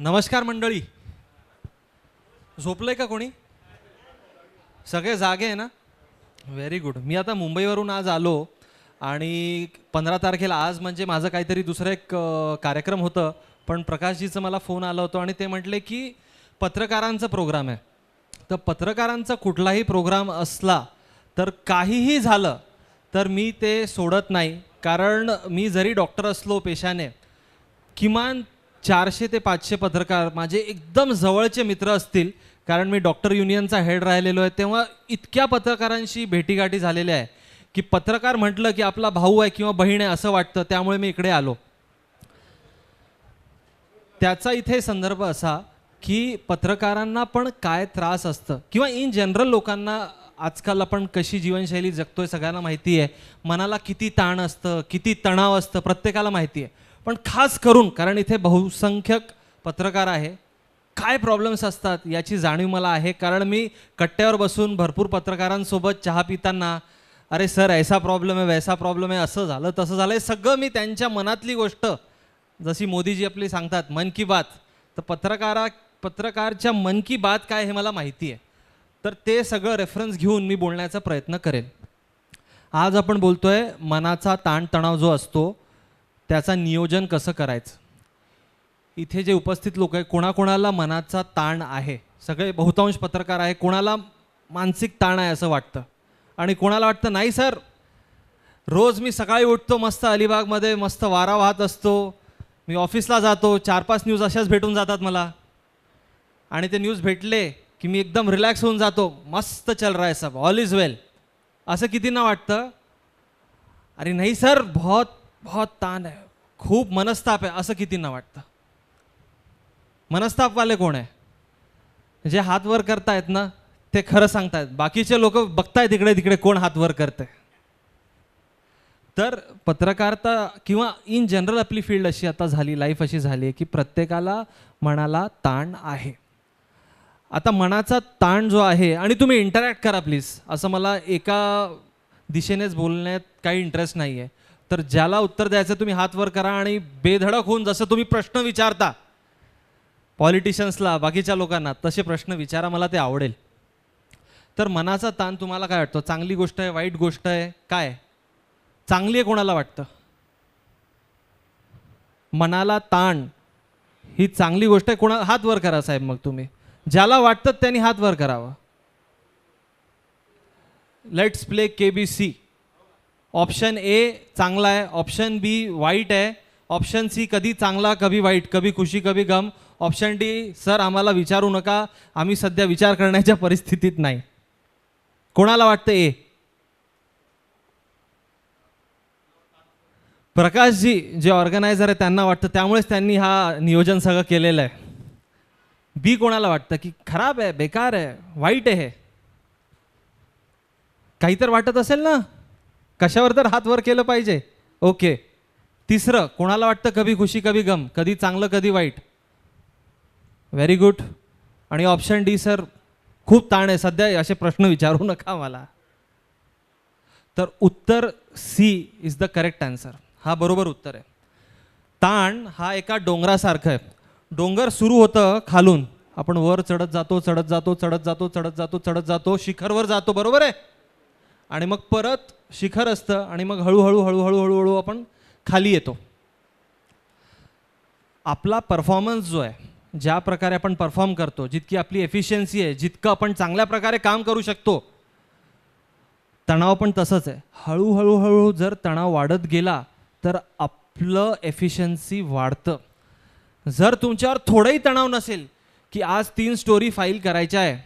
नमस्कार मंडळी. झोपलंय का कोणी? सगळे जागे आहे ना? Very good. मी आता मुंबईवरून आज आलो आणि 15 तारखेला आज म्हणजे माझं काहीतरी दुसरं एक कार्यक्रम होतं, पण प्रकाशजीचं मला फोन आला होता आणि ते म्हटले की पत्रकारांचा प्रोग्राम आहे. तर पत्रकारांचा कुठलाही प्रोग्राम असला तर काहीही झालं तर मी ते सोडत नाही, कारण मी जरी डॉक्टर असलो पेशाने, किमान 400 ते 500 पत्रकार माझे एकदम जवळचे मित्र असतील, कारण मी डॉक्टर युनियनचा हेड राहिलेलो आहे. तेव्हा इतक्या पत्रकारांशी भेटीगाठी झालेल्या आहे की पत्रकार म्हटलं की आपला भाऊ आहे किंवा बहीण आहे असं वाटतं. त्यामुळे मी इकडे आलो. त्याचा इथे संदर्भ असा की पत्रकारांना पण काय त्रास असतं किंवा इन जनरल लोकांना आजकाल आपण कशी जीवनशैली जगतोय सगळ्यांना माहिती आहे. मनाला किती ताण असतं, किती तणाव असतं, प्रत्येकाला माहिती आहे. पण खास करून कारण इथे बहुसंख्यक पत्रकार आहे, काय प्रॉब्लेम्स असतात याची जाणीव मला आहे. कारण मी कट्ट्यावर बसून भरपूर पत्रकारांसोबत चहा पिताना, अरे सर ऐसा प्रॉब्लेम आहे, वैसा प्रॉब्लेम आहे, असं झालं तसं झालं, हे सगळं मी त्यांच्या मनातली गोष्ट, जशी मोदीजी आपली सांगतात मन की बात, तर पत्रकारच्या मन की बात काय हे मला माहिती आहे. तर ते सगळं रेफरन्स घेऊन मी बोलण्याचा प्रयत्न करेन. आज आपण बोलतोय मनाचा ताणतणाव जो असतो त्याचा नियोजन कसं करायचं. इथे जे उपस्थित लोक आहे, कोणाकोणाला मनाचा ताण आहे, सगळे बहुतांश पत्रकार आहे, कोणाला मानसिक ताण आहे असं वाटतं आणि कोणाला वाटतं नाही सर, रोज मी सकाळी उठतो, मस्त अलिबागमध्ये मस्त वारा वाहत असतो, मी ऑफिसला जातो, 4-5 न्यूज अशाच भेटून जातात मला आणि ते न्यूज भेटले की मी एकदम रिलॅक्स होऊन जातो, मस्त चल रहा है सब, ऑल इज वेल, असं कितींना वाटतं. अरे नाही सर, बहुत बहुत ताण आहे, खूप मनस्ताप आहे, असं कितींना वाटतं. मनस्तापवाले कोण आहे? जे हात वर करतायत ना ते खरं सांगतायत, बाकीचे लोक बघतायत इकडे तिकडे कोण हात वर करते. तर पत्रकारिता किंवा इन जनरल आपली फील्ड अशी आता झाली, लाईफ अशी झाली आहे की प्रत्येकाला मनाला ताण आहे. आता मनाचा ताण जो आहे, आणि तुम्ही इंटरॅक्ट करा प्लीज, असं मला एका दिशेनेच बोलण्यात काही इंटरेस्ट नाही आहे. तर ज्याला उत्तर द्यायचं तुम्ही हात वर करा आणि बेधडक होऊन जसं तुम्ही प्रश्न विचारता पॉलिटिशियन्सला, बाकीच्या लोकांना, तसे प्रश्न विचारा, मला ते आवडेल. तर मनाचा ताण तुम्हाला काय वाटतं? चांगली गोष्ट आहे, वाईट गोष्ट आहे, काय चांगली आहे कोणाला वाटतं? मनाला ताण ही चांगली गोष्ट आहे कोणा? हात वर करा साहेब. मग तुम्ही ज्याला वाटतं त्यांनी हात वर करावं. Let's play KBC. Option A चांगला आहे, ऑप्शन बी वाईट आहे, ऑप्शन सी कधी चांगला कभी वाईट, कभी खुशी कभी गम, ऑप्शन डी सर आम्हाला विचारू नका, आम्ही सध्या विचार करण्याच्या परिस्थितीत नाही. कोणाला वाटतं ए? प्रकाशजी जे ऑर्गनायझर आहे त्यांना वाटतं, त्यामुळेच त्यांनी हा नियोजन सगळं केलेलं आहे. बी कोणाला वाटतं की खराब आहे, बेकार आहे, वाईट आहे? काही तर वाटत असेल ना, कशावर तर हात वर केलं पाहिजे. ओके. तिसरं कोणाला वाटतं कभी खुशी कभी गम, कधी चांगलं कधी वाईट? Very good. आणि ऑप्शन डी सर खूप ताण आहे सध्या, असे प्रश्न विचारू नका मला. तर उत्तर C is the correct answer. हा बरोबर उत्तर आहे. ताण हा एका डोंगरासारखं आहे. डोंगर सुरू होतं खालून, आपण वर चढत जातो, चढत जातो, चढत जातो, चढत जातो, चढत जातो, शिखरवर जातो, बरोबर आहे. आणि मग परत शिखर असतं आणि मग हळूहळू हळूहळू हळूहळू आपण खाली येतो. आपला परफॉर्मन्स जो आहे, ज्या प्रकारे आपण परफॉर्म करतो, जितकी आपली एफिशियन्सी आहे, जितकं आपण चांगल्या प्रकारे काम करू शकतो, तणाव पण तसंच आहे. हळूहळू हळूहळू जर तणाव वाढत गेला तर आपलं एफिशियन्सी वाढतं. जर तुमच्यावर थोडाही तणाव नसेल की आज 3 स्टोरी फाईल करायच्या आहे,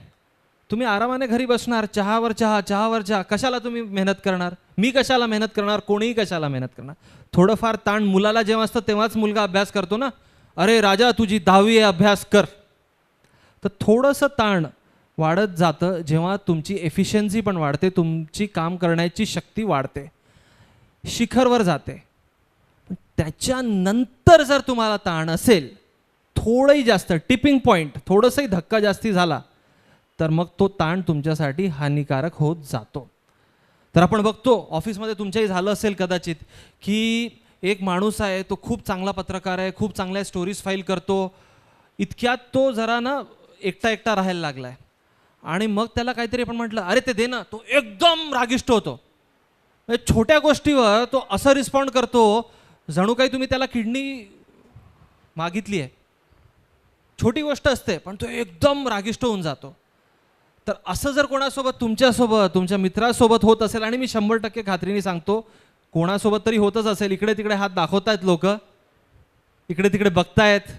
तुम्ही आरामाने घरी बसणार, चहावर चहा, चहावर चहा, कशाला तुम्ही मेहनत करणार? मी कशाला मेहनत करणार? कोणीही कशाला मेहनत करणार? थोडंफार ताण मुलाला जेव्हा असतं तेव्हाच मुलगा अभ्यास करतो ना, अरे राजा तुझी 10वी आहे, अभ्यास कर. तर थोडंसं ताण वाढत जातं जेव्हा तुमची एफिशियन्सी पण वाढते, तुमची काम करण्याची शक्ती वाढते, शिखरवर जाते. त्याच्यानंतर जर तुम्हाला ताण असेल, थोडंही जास्त टिपिंग पॉईंट, थोडंसंही धक्का जास्ती झाला तर मग तो ताण तुमच्यासाठी हानिकारक होत जातो. तर आपण बघतो ऑफिसमध्ये तुमच्याही झालं असेल कदाचित की एक माणूस आहे, तो खूप चांगला पत्रकार आहे, खूप चांगल्या स्टोरीज फाईल करतो, इतक्यात तो जरा ना एकटा एकटा राहायला लागलाय आणि मग त्याला काहीतरी आपण म्हटलं अरे ते दे ना, तो एकदम रागिष्ट होतो. म्हणजे छोट्या गोष्टीवर तो असं रिस्पॉन्ड करतो जणू काही तुम्ही त्याला किडनी मागितली आहे. छोटी गोष्ट असते पण तो एकदम रागिष्ट होऊन जातो. तर असं जर कोणासोबत तुमच्यासोबत तुमच्या मित्रासोबत होत असेल, आणि मी 100% खात्रीने सांगतो कोणासोबत तरी होतच असेल, इकडे तिकडे हात दाखवतायत लोक, इकडे तिकडे बघतायत,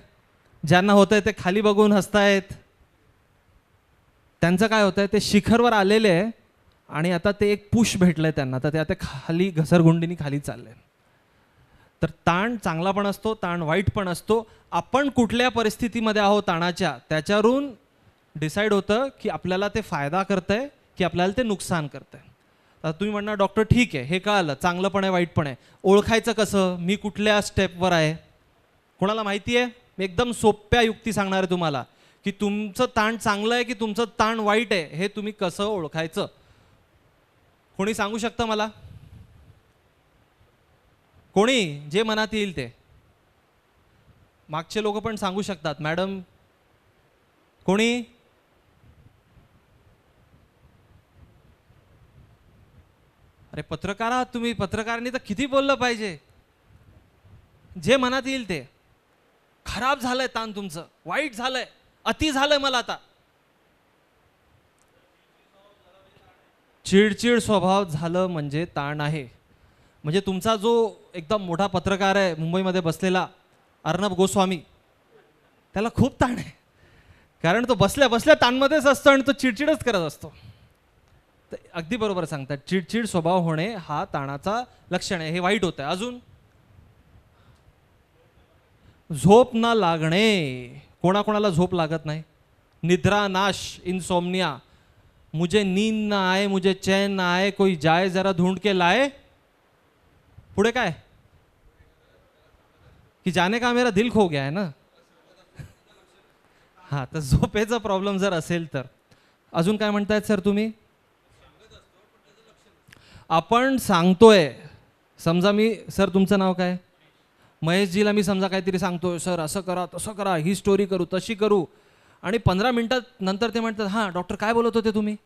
ज्यांना होत आहे ते खाली बघून हसतायत. त्यांचं काय होतंय, ते शिखरवर आलेले आहे आणि आता ते एक पुश भेटलंय त्यांना, तर ते आता खाली घसरगुंडीनी खाली चालले. तर ताण चांगला पण असतो, ताण वाईट पण असतो. आपण कुठल्या परिस्थितीमध्ये आहोत ताणाच्या, त्याच्यावरून डिसाईड होतं की आपल्याला ते फायदा करतंय की आपल्याला ते नुकसान करतंय. आता तुम्ही म्हणणार डॉक्टर ठीक आहे, हे कळालं, चांगलं पण आहे वाईट पण आहे, ओळखायचं कसं, मी कुठल्या स्टेपवर आहे? कोणाला माहिती आहे? मी एकदम सोप्या युक्ती सांगणार आहे तुम्हाला की तुमचं ताण चांगलं आहे की तुमचं ताण वाईट आहे, हे तुम्ही कसं ओळखायचं. कोणी सांगू शकतं मला? कोणी? जे मनात येईल ते. मागचे लोक पण सांगू शकतात. मॅडम कोणी? अरे पत्रकार आहात तुम्ही, पत्रकारांनी तर किती बोललं पाहिजे. जे मनात येईल ते. खराब झालंय ताण तुमचं, वाईट झालंय, अति झालंय मला आता. चिडचिड स्वभाव झालं म्हणजे ताण आहे. म्हणजे तुमचा जो एकदम मोठा पत्रकार आहे मुंबईमध्ये बसलेला अर्णब गोस्वामी, त्याला खूप ताण आहे, कारण तो बसल्या बसल्या ताणमध्येच असतो आणि तो चिडचिडच करत असतो. तर अगदी बरोबर सांगतात, चिडचिड स्वभाव होणे हा ताणाचा लक्षण आहे, हे वाईट होतं आहे. अजून झोप न लागणे. कोणाकोणाला झोप लागत नाही? निद्रा नाश, इनसोमनिया. मुझे नींद ना आए, मुझे चैन ना आए, कोई जाए जरा ढूंढ के लाए. पुढे काय की जाने का मेरा दिल खो गया है ना. हा, तर झोपेचा प्रॉब्लेम जर असेल तर. अजून काय म्हणतायत सर तुम्ही? आपण सांगतोय, समजा मी, सर तुमचं नाव काय? महेशजीला मी समजा काहीतरी सांगतोय, सर असं करा तसं करा, ही स्टोरी करू तशी करू, आणि 15 मिनिटात नंतर ते म्हणतात हां डॉक्टर काय बोलत होते तुम्ही?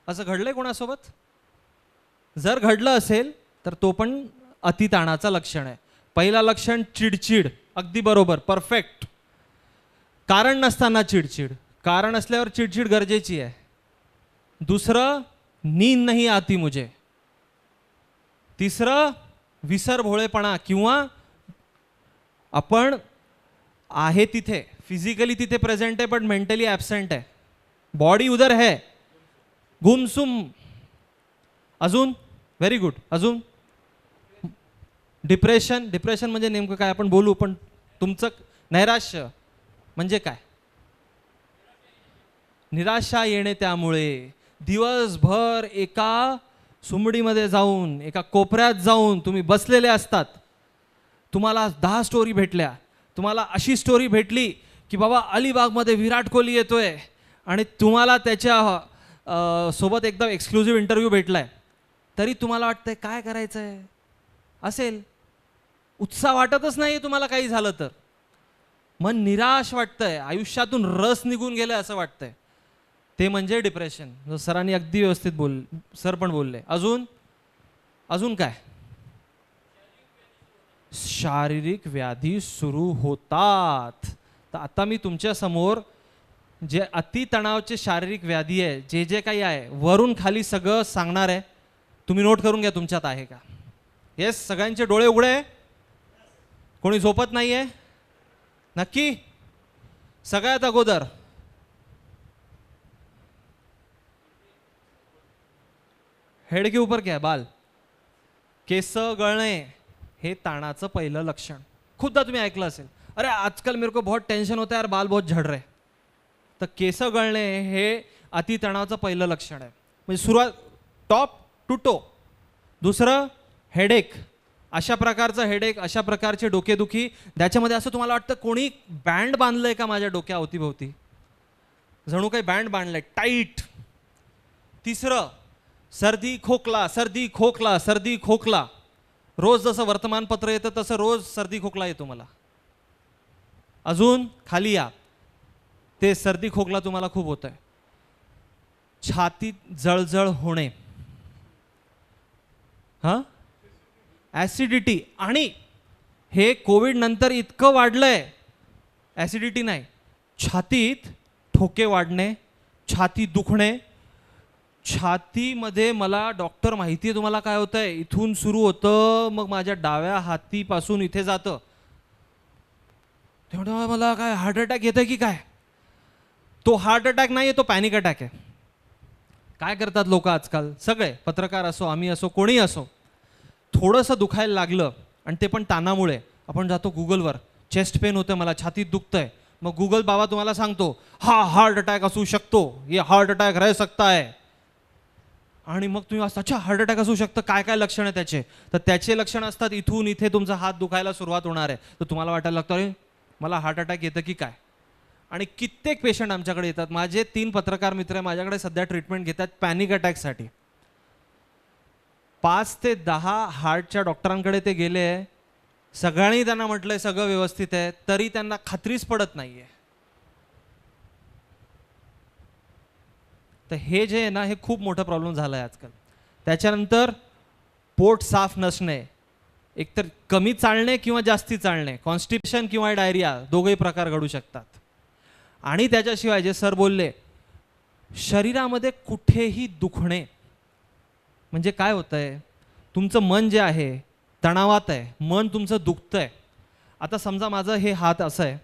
असं घडलंय कोणासोबत? जर घडलं असेल तर तो पण अतिताणाचं लक्षण आहे. पहिला लक्षण चिडचिड, अगदी बरोबर, परफेक्ट. कारण नसताना चिडचिड, कारण असल्यावर चिडचिड गरजेची आहे. दुसरं, नींद नहीं आती मुझे. तिसरं, विसरभोळेपणा, किंवा आपण आहे तिथे फिजिकली तिथे प्रेझेंट आहे पण मेंटली ॲबसेंट आहे, बॉडी उधर है, गुमसुम. अजून? Very good. अजून? डिप्रेशन. डिप्रेशन म्हणजे नेमकं काय आपण बोलू, पण तुमचं नैराश्य म्हणजे काय? निराशा येणे. त्यामुळे दिवसभर एका सुमडीमध्ये जाऊन, एका कोपऱ्यात जाऊन तुम्ही बसलेले असतात. तुम्हाला 10 स्टोरी भेटल्या, तुम्हाला अशी स्टोरी भेटली की बाबा अलिबागमध्ये विराट कोहली येतोय आणि तुम्हाला त्याच्या सोबत एकदम एक्सक्लुझिव्ह इंटरव्ह्यू भेटलाय, तरी तुम्हाला वाटतंय काय करायचं आहे असेल, उत्साह वाटतच नाही तुम्हाला काही झालं तर, मन निराश वाटतंय, आयुष्यातून रस निघून गेलाय असं वाटतंय. ते म्हणजे डिप्रेशन. सरांनी अगदी व्यवस्थित सर पण बोलले. अजून? अजून काय? शारीरिक व्याधी सुरू होतात. तर आता मी तुमच्या समोर जे अतितणावाचे शारीरिक व्याधी आहे, जे जे काही आहे, वरून खाली सगळं सांगणार आहे. तुम्ही नोट करून घ्या तुमच्यात आहे का. येस, सगळ्यांचे डोळे उघडे आहे? कोणी झोपत नाही आहे? नक्की? सगळ्यात अगोदर हेड के ऊपर क्या बाल, केस गळणे, हे ताणाचं पहिलं लक्षण. खूपदा तुम्ही ऐकलं असेल, अरे आजकल मेरे को बहुत टेंशन होता है यार, बाल बहुत झड़ रहे. तर केस गळणे हे अतितणावाचं पहिलं लक्षण आहे. म्हणजे सुरुवात टॉप टू टो. दुसरं, हेडेक. अशा प्रकारचं हेडेक, अशा प्रकारची डोकेदुखी, त्याच्यामध्ये असं तुम्हाला वाटतं कोणी बँड बांधलंय का माझ्या डोक्या अवतीभोवती, जणू काही बँड बांधलंय टाईट. तिसरं, सर्दी खोकला, सर्दी खोकला, सर्दी खोकला. रोज जसं वर्तमानपत्र येतं तसं रोज सर्दी खोकला येतो मला. अजून खाली या. ते सर्दी खोकला तुम्हाला खूप होत आहे, छातीत जळजळ होणे, हां, ॲसिडिटी, आणि हे कोविड नंतर इतकं वाढलंय, ॲसिडिटी नाही, छातीत ठोके वाढणे, छाती दुखणे, छातीमध्ये मला डॉक्टर माहिती आहे तुम्हाला काय होतंय, इथून सुरू होतं मग माझ्या डाव्या हातीपासून इथे जातं, तेवढं मला काय हार्ट अटॅक येतं की काय. तो हार्ट अटॅक नाही आहे, तो पॅनिक अटॅक आहे. काय करतात लोक आजकाल, सगळे पत्रकार असो, आम्ही असो, कोणी असो, थोडंसं दुखायला लागलं आणि ते पण ताणामुळे आपण जातो गुगलवर, चेस्ट पेन होतं मला, छातीत दुखतंय, मग गुगल बाबा तुम्हाला सांगतो हा हार्ट अटॅक असू शकतो, ये हार्ट अटॅक रह सकता है. आणि मग तुम्ही असं, अच्छा हार्ट अटॅक असू शकतं, काय काय लक्षण आहे त्याचे, तर त्याचे लक्षण असतात इथून इथे तुमचा हात दुखायला सुरुवात होणार आहे, तर तुम्हाला वाटायला लागतं अरे मला हार्ट अटॅक येतं की काय. आणि कित्येक पेशंट आमच्याकडे येतात, माझे 3 पत्रकार मित्र माझ्याकडे सध्या ट्रीटमेंट घेतात पॅनिक अटॅकसाठी. 5 ते 10 हार्टच्या डॉक्टरांकडे ते गेले, सगळ्यांनी त्यांना म्हटलंय सगळं व्यवस्थित आहे, तरी त्यांना खात्रीच पडत नाहीये. तर हे जे आहे ना, हे खूप मोठा प्रॉब्लेम झाला आहे आजकाल. त्याच्यानंतर पोट साफ नसणे, एकतर कमी चालणे किंवा जास्ती चालणे, कॉन्स्टिपेशन किंवा डायरिया, दोघेही प्रकार घडू शकतात. आणि त्याच्याशिवाय जे सर बोलले, शरीरामध्ये कुठेही दुखणे, म्हणजे काय होतंय, तुमचं मन जे आहे तणावात आहे, मन तुमचं दुखतंय. आता समजा माझं हे हात असं आहे,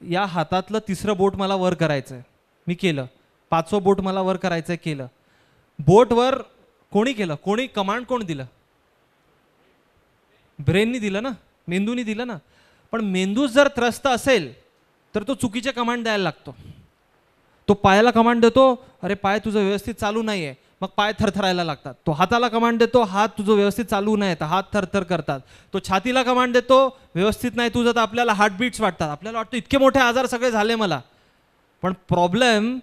या हातातलं 3रं बोट मला वर करायचं आहे, मी केलं, 5वं बोट मला वर करायचं आहे, केलं, बोट वर कोणी केलं, कोणी कमांड कोण दिलं, ब्रेननी दिलं ना, मेंदूनी दिलं ना. पण मेंदू जर त्रस्त असेल तर तो चुकीचे कमांड द्यायला लागतो. तो पायाला कमांड देतो, अरे पाय तुझं व्यवस्थित चालू नाही आहे, मग पाय थरथरायला लागतात. तो हाताला कमांड देतो, हात तुझं व्यवस्थित चालू नाही तर हात थरथर करतात. तो छातीला कमांड देतो, व्यवस्थित नाही तुझं तर आपल्याला हार्टबीट्स वाटतात, आपल्याला वाटतं इतके मोठे आजार सगळे झाले मला. पण प्रॉब्लेम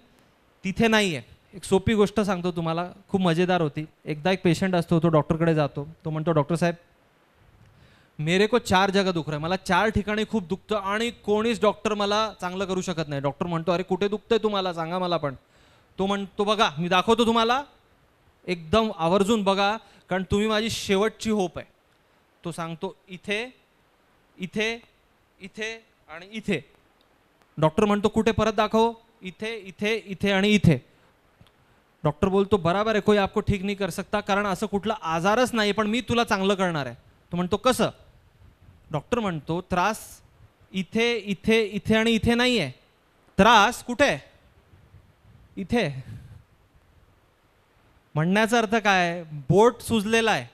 तिथे नाही आहे. एक सोपी गोष्ट सांगतो तुम्हाला, खूप मजेदार होती. एकदा एक पेशंट असतो, तो डॉक्टरकडे जातो, तो म्हणतो डॉक्टर साहेब मेरे को 4 जगह दुख रहा है, मला 4 ठिकाणी खूप दुखतं आणि कोणीच डॉक्टर मला चांगलं करू शकत नाही. डॉक्टर म्हणतो अरे कुठे दुखतंय तुम्हाला सांगा मला पण. तो म्हणतो बघा मी दाखवतो तुम्हाला, एकदम आवर्जून बघा, कारण तुम्ही माझी शेवटची होप आहे. तो सांगतो इथे इथे इथे आणि इथे. डॉक्टर म्हणतो कुठे परत दाखव, इथे इथे इथे आणि इथे. डॉक्टर बोलतो बराबर आहे, कोई आपको ठीक नहीं कर सकता, कारण असं कुठला आजारच नाही, पण मी तुला चांगलं करणार आहे. तो म्हणतो कसं. डॉक्टर म्हणतो त्रास इथे इथे इथे आणि इथे नाही आहे, त्रास कुठे, इथे. म्हणण्याचा अर्थ काय, बोट सुजलेला आहे,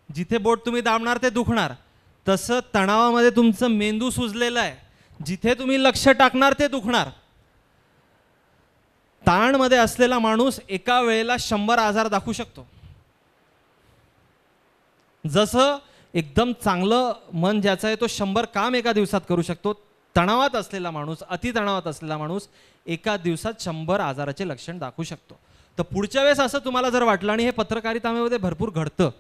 जिथे बोट तुम्ही दाबणार ते दुखणार. तसं तणावामध्ये तुमचं मेंदू सुजलेला आहे, जिथे तुम्ही लक्ष टाकणार ते दुखणार. ताणमध्ये असलेला माणूस एका वेळेला 100 आजार दाखवू शकतो. जसं एकदम चांगलं मन ज्याचं आहे तो 100 काम एका दिवसात करू शकतो, तणावात असलेला माणूस, अतितणावात असलेला माणूस एका दिवसात 100 आजाराचे लक्षण दाखवू शकतो. तर पुढच्या वेळेस असं तुम्हाला जर वाटलं, आणि हे पत्रकारितामध्ये भरपूर घडतं,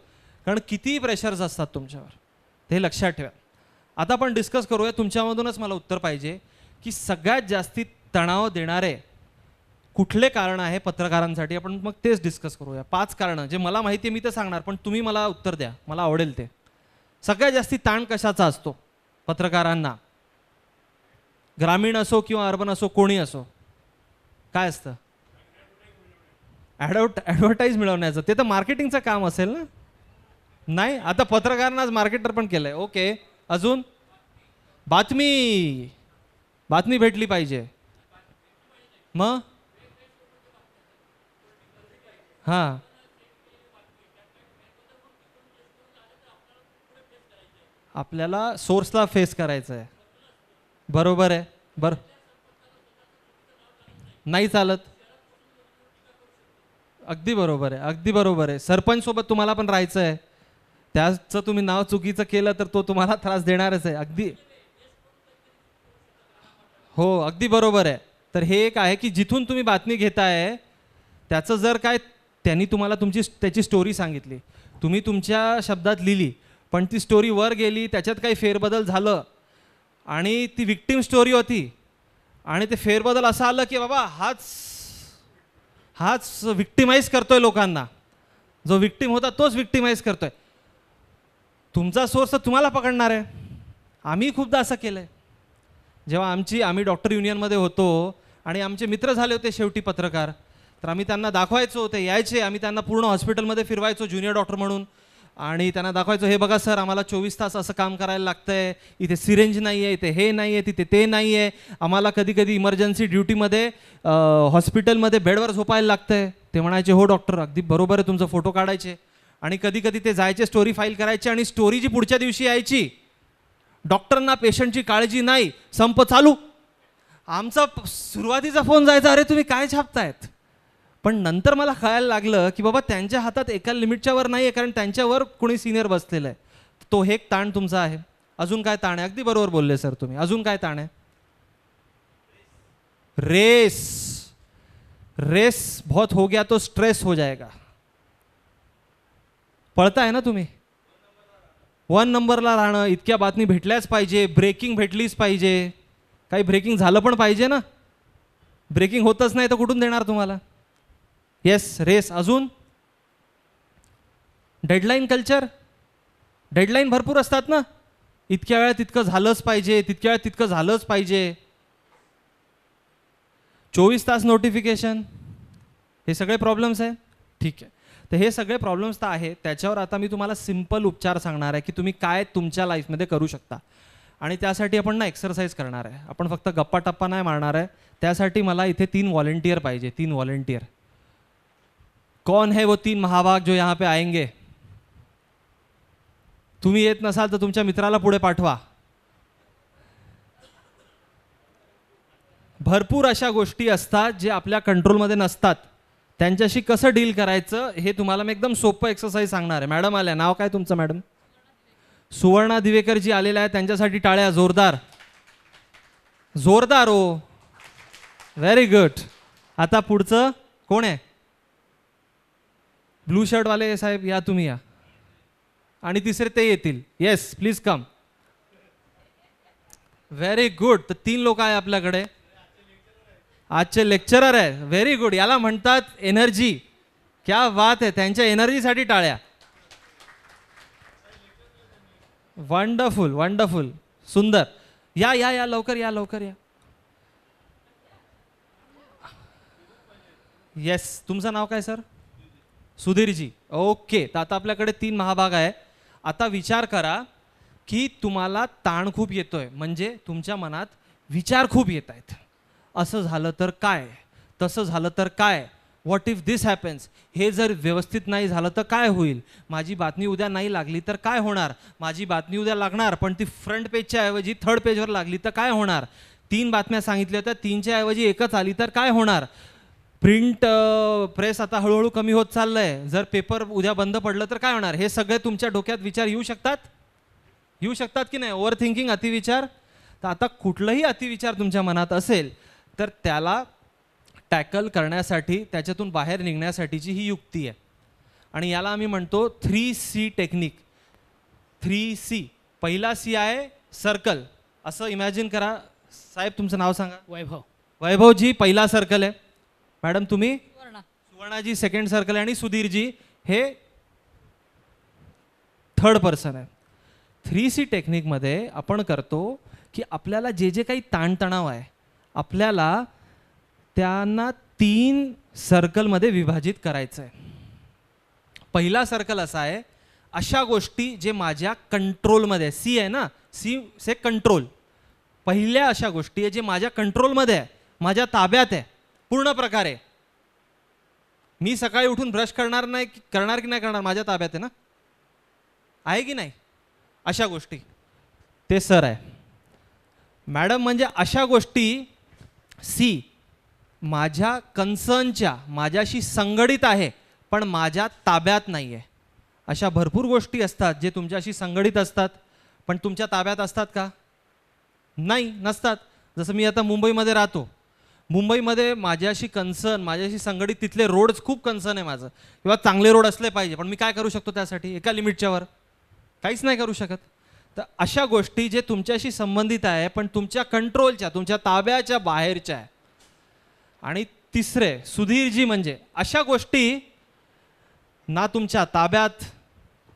कारण कितीही प्रेशर्स असतात तुमच्यावर, ते लक्षात ठेवा. आता आपण डिस्कस करूया, तुमच्यामधूनच मला उत्तर पाहिजे की सगळ्यात जास्ती तणाव देणारे कुठले कारण आहे पत्रकारांसाठी. आपण मग तेच डिस्कस करूया. 5 कारणं जे मला माहिती आहे मी तर सांगणार, पण तुम्ही मला उत्तर द्या, मला आवडेल ते. सगळ्यात जास्ती ताण कशाचा असतो पत्रकारांना, ग्रामीण असो किंवा अर्बन असो, कोणी असो, काय असतं, ॲडव्हर्टाईज मिळवण्याचं. ते तर मार्केटिंगचं काम असेल ना. नाही, आता पत्रकारांनाच मार्केटर पण केलंय. ओके, अजून बातमी, बातमी भेटली पाहिजे. मग हां, आपल्याला सोर्सला फेस करायचं आहे. बरोबर आहे. नाही चालत. अगदी बरोबर आहे, अगदी बरोबर आहे. सरपंच सोबत तुम्हाला पण राहायचं आहे, त्याचं तुम्ही नाव चुकीचं केलं तर तो तुम्हाला त्रास देणारच आहे. अगदी हो, अगदी बरोबर आहे. तर हे एक आहे की जिथून तुम्ही बातमी घेताय त्याचं जर काय त्यांनी तुम्हाला त्याची स्टोरी सांगितली, तुम्ही तुमच्या शब्दात लिहिली, पण ती स्टोरी वर गेली, त्याच्यात काही फेरबदल झालं आणि ती विक्टिम स्टोरी होती आणि ते फेरबदल असं आलं की बाबा हाच विक्टिमाइज करतोय लोकांना, जो विक्टिम होता तोच विक्टिमाइज करतोय. तुमचा सोर्स तुम्हाला पकडणार आहे. आम्ही खूपदा असं केलं आहे. जेव्हा आम्ही डॉक्टर युनियनमध्ये होतो आणि आमचे मित्र झाले होते शेवटी पत्रकार, तर आम्ही त्यांना दाखवायचो, ते यायचे, आम्ही त्यांना पूर्ण हॉस्पिटलमध्ये फिरवायचो ज्युनियर डॉक्टर म्हणून, आणि त्यांना दाखवायचो, हे बघा सर, आम्हाला 24 तास असं काम करायला लागतं आहे, इथे सिरेंज नाही आहे, इथे हे नाही आहे, तिथे ते नाही आहे, आम्हाला कधी कधी इमर्जन्सी ड्युटीमध्ये हॉस्पिटलमध्ये बेडवर झोपायला लागतं आहे. ते म्हणायचे, हो डॉक्टर, अगदी बरोबर आहे तुमचं, फोटो काढायचे. आणि कधी कधी ते जायचे, स्टोरी फाईल करायचे, आणि स्टोरी जी पुढच्या दिवशी यायची, डॉक्टरांना पेशंटची काळजी नाही, संप चालू. आमचा सुरुवातीचा फोन जायचा, अरे तुम्ही काय छापतायत. पण नंतर मला कळायला लागलं की बाबा त्यांच्या हातात एका लिमिटच्या वर नाही आहे, कारण त्यांच्यावर कोणी सिनियर बसलेलं आहे. तो हे एक ताण तुमचा आहे. अजून काय ताण आहे? अगदी बरोबर बोलले सर तुम्ही. अजून काय ताण आहे? रेस बहुत हो गया तो स्ट्रेस हो जाएगा. पळताय ना तुम्ही, 1 नंबरला राहणं, इतक्या बातमी भेटल्याच पाहिजे, ब्रेकिंग भेटलीच पाहिजे, काही ब्रेकिंग झालं पण पाहिजे ना. ब्रेकिंग होतच नाही तर कुठून देणार तुम्हाला? Yes, race. अजून डेडलाईन कल्चर. डेडलाईन भरपूर असतात ना, इतक्या वेळा तितकं झालंच पाहिजे, तितक्या वेळा तितकं झालंच पाहिजे. 24 तास नोटिफिकेशन, हे सगळे प्रॉब्लेम्स आहे. ठीक आहे, तर हे सगळे प्रॉब्लेम्स तर आहे. त्याच्यावर आता मी तुम्हाला सिंपल उपचार सांगणार आहे की तुम्ही काय तुमच्या लाईफमध्ये करू शकता. आणि त्यासाठी आपण ना एक्सरसाइज करणार आहे. आपण फक्त गप्पा टप्पा नाही मारणार आहे. त्यासाठी मला इथे 3 व्हॉलेंटियर पाहिजे. 3 व्हॉलेंटियर. कौन है वो 3 महाभाग जो यहाँ पे आएंगे? तुम्ही येत नसाल तर तुमच्या मित्राला पुढे पाठवा. भरपूर अशा गोष्टी असतात जे आपल्या कंट्रोलमध्ये नसतात. त्यांच्याशी कसं डील करायचं हे तुम्हाला मी एकदम सोपं एक्सरसाइज सांगणार आहे. मॅडम आल्या. नाव काय तुमचं मॅडम? सुवर्णा दिवेकर जी आलेल्या आहेत, त्यांच्यासाठी टाळ्या जोरदार. जोरदार हो. Very good. आता पुढचं कोण आहे? ब्लू शर्टवाले साहेब या, तुम्ही या. आणि तिसरे ते येतील. Yes, please come. Very good. तर 3 लोक आहे आपल्याकडे. आजचे लेक्चरर आहे. Very good. याला म्हणतात एनर्जी. क्या बात आहे. त्यांच्या एनर्जीसाठी टाळ्या. वंडरफुल, वंडरफुल, सुंदर. या या या, लवकर या, लवकर या. येस, तुमचं नाव काय सर? सुधीरजी. ओके. तर आता आपल्याकडे 3 महाभाग आहे. आता विचार करा की तुम्हाला ताण खूप येतोय, म्हणजे तुमच्या मनात विचार खूप येत आहेत. असं झालं तर काय, तसं झालं तर काय, व्हॉट इफ दिस हॅपन्स, हे जर व्यवस्थित नाही झालं तर काय होईल, माझी बातमी उद्या नाही लागली तर काय होणार, माझी बातमी उद्या लागणार पण ती फ्रंट पेजच्या ऐवजी 3rd पेजवर लागली तर काय होणार, 3 बातम्या सांगितल्या होत्या 3च्या ऐवजी 1च आली तर काय होणार, प्रिंट प्रेस आता हळूहळू कमी होत चाललंय, जर पेपर उद्या बंद पडलं तर काय होणार. हे सगळे तुमच्या डोक्यात विचार येऊ शकतात. येऊ शकतात की नाही? ओव्हर थिंकिंग, अतिविचार. तर आता कुठलंही अतिविचार तुमच्या मनात असेल तर त्याला टॅकल करण्यासाठी, त्याच्यातून बाहेर निघण्यासाठीची ही युक्ती आहे. आणि याला आम्ही म्हणतो 3C टेक्निक. 3C. पहिला C आहे सर्कल. असं इमॅजिन करा. साहेब तुमचं नाव सांगा. वैभव. वैभवजी पहिला सर्कल आहे. मॅडम तुम्ही? सुवर्णा. सुवर्णाजी सेकंड सर्कल आहे. आणि सुधीरजी हे 3rd पर्सन आहे. 3C टेक्निकमध्ये आपण करतो की आपल्याला जे जे काही ताणतणाव आहे, आपल्याला त्यांना 3 सर्कलमध्ये विभाजित करायचं आहे. पहिला सर्कल असा आहे, अशा गोष्टी जे माझ्या कंट्रोलमध्ये, सी आहे ना, सी से कंट्रोल. पहिल्या अशा गोष्टी आहे जे माझ्या कंट्रोलमध्ये आहे, माझ्या ताब्यात आहे पूर्ण प्रकारे. मी सकाळी उठून ब्रश करणार की नाही करणार, माझ्या ताब्यात आहे ना, आहे की नाही. अशा गोष्टी ते सर आहे. मॅडम म्हणजे अशा गोष्टी सी माझ्या कन्सर्नच्या, माझ्याशी संगडित आहे पण माझ्या ताब्यात नाही आहे. अशा भरपूर गोष्टी असतात जे तुमच्याशी संगडित असतात पण तुमच्या ताब्यात असतात का? नाही, नसतात. जसं मी आता मुंबईमध्ये राहतो. मुंबईमध्ये माझ्याशी कन्सर्न, माझ्याशी संगडित तिथले रोड्स खूप कन्सर्न आहे माझं, किंवा चांगले रोड असले पाहिजे. पण मी काय करू शकतो त्यासाठी? एका लिमिटच्या वर काहीच नाही करू शकत. तर अशा गोष्टी जे तुमच्याशी संबंधित आहे पण तुमच्या कंट्रोलच्या, तुमच्या ताब्याच्या बाहेरच्या आहे. आणि तिसरे सुधीरजी म्हणजे अशा गोष्टी ना तुमच्या ताब्यात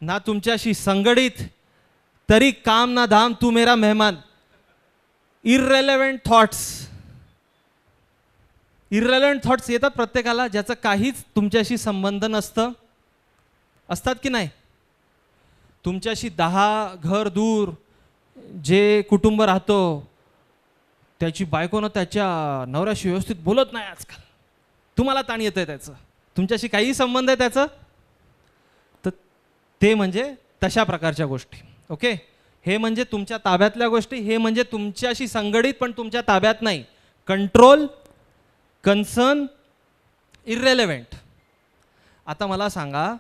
ना तुमच्याशी संगडित, तरी काम ना धाम तू मेरा मेहमान. इररेलेव्हंट थॉट्स येतात प्रत्येकाला, ज्याचं काहीच तुमच्याशी संबंध नसतं. असतात की नाही? तुमच्याशी 10 घर दूर जे कुटुंब राहतो त्याची बायकोनं त्याच्या नवऱ्याशी व्यवस्थित बोलत नाही आजकाल, तुम्हाला ताण येतंय त्याचं, तुमच्याशी काही संबंध आहे त्याचं, तर ते म्हणजे तशा प्रकारच्या गोष्टी. ओके, हे म्हणजे तुमच्या ताब्यातल्या गोष्टी, हे म्हणजे तुमच्याशी संगडित पण तुमच्या ताब्यात नाही. Control, concern, irrelevant. आता मला सांगा,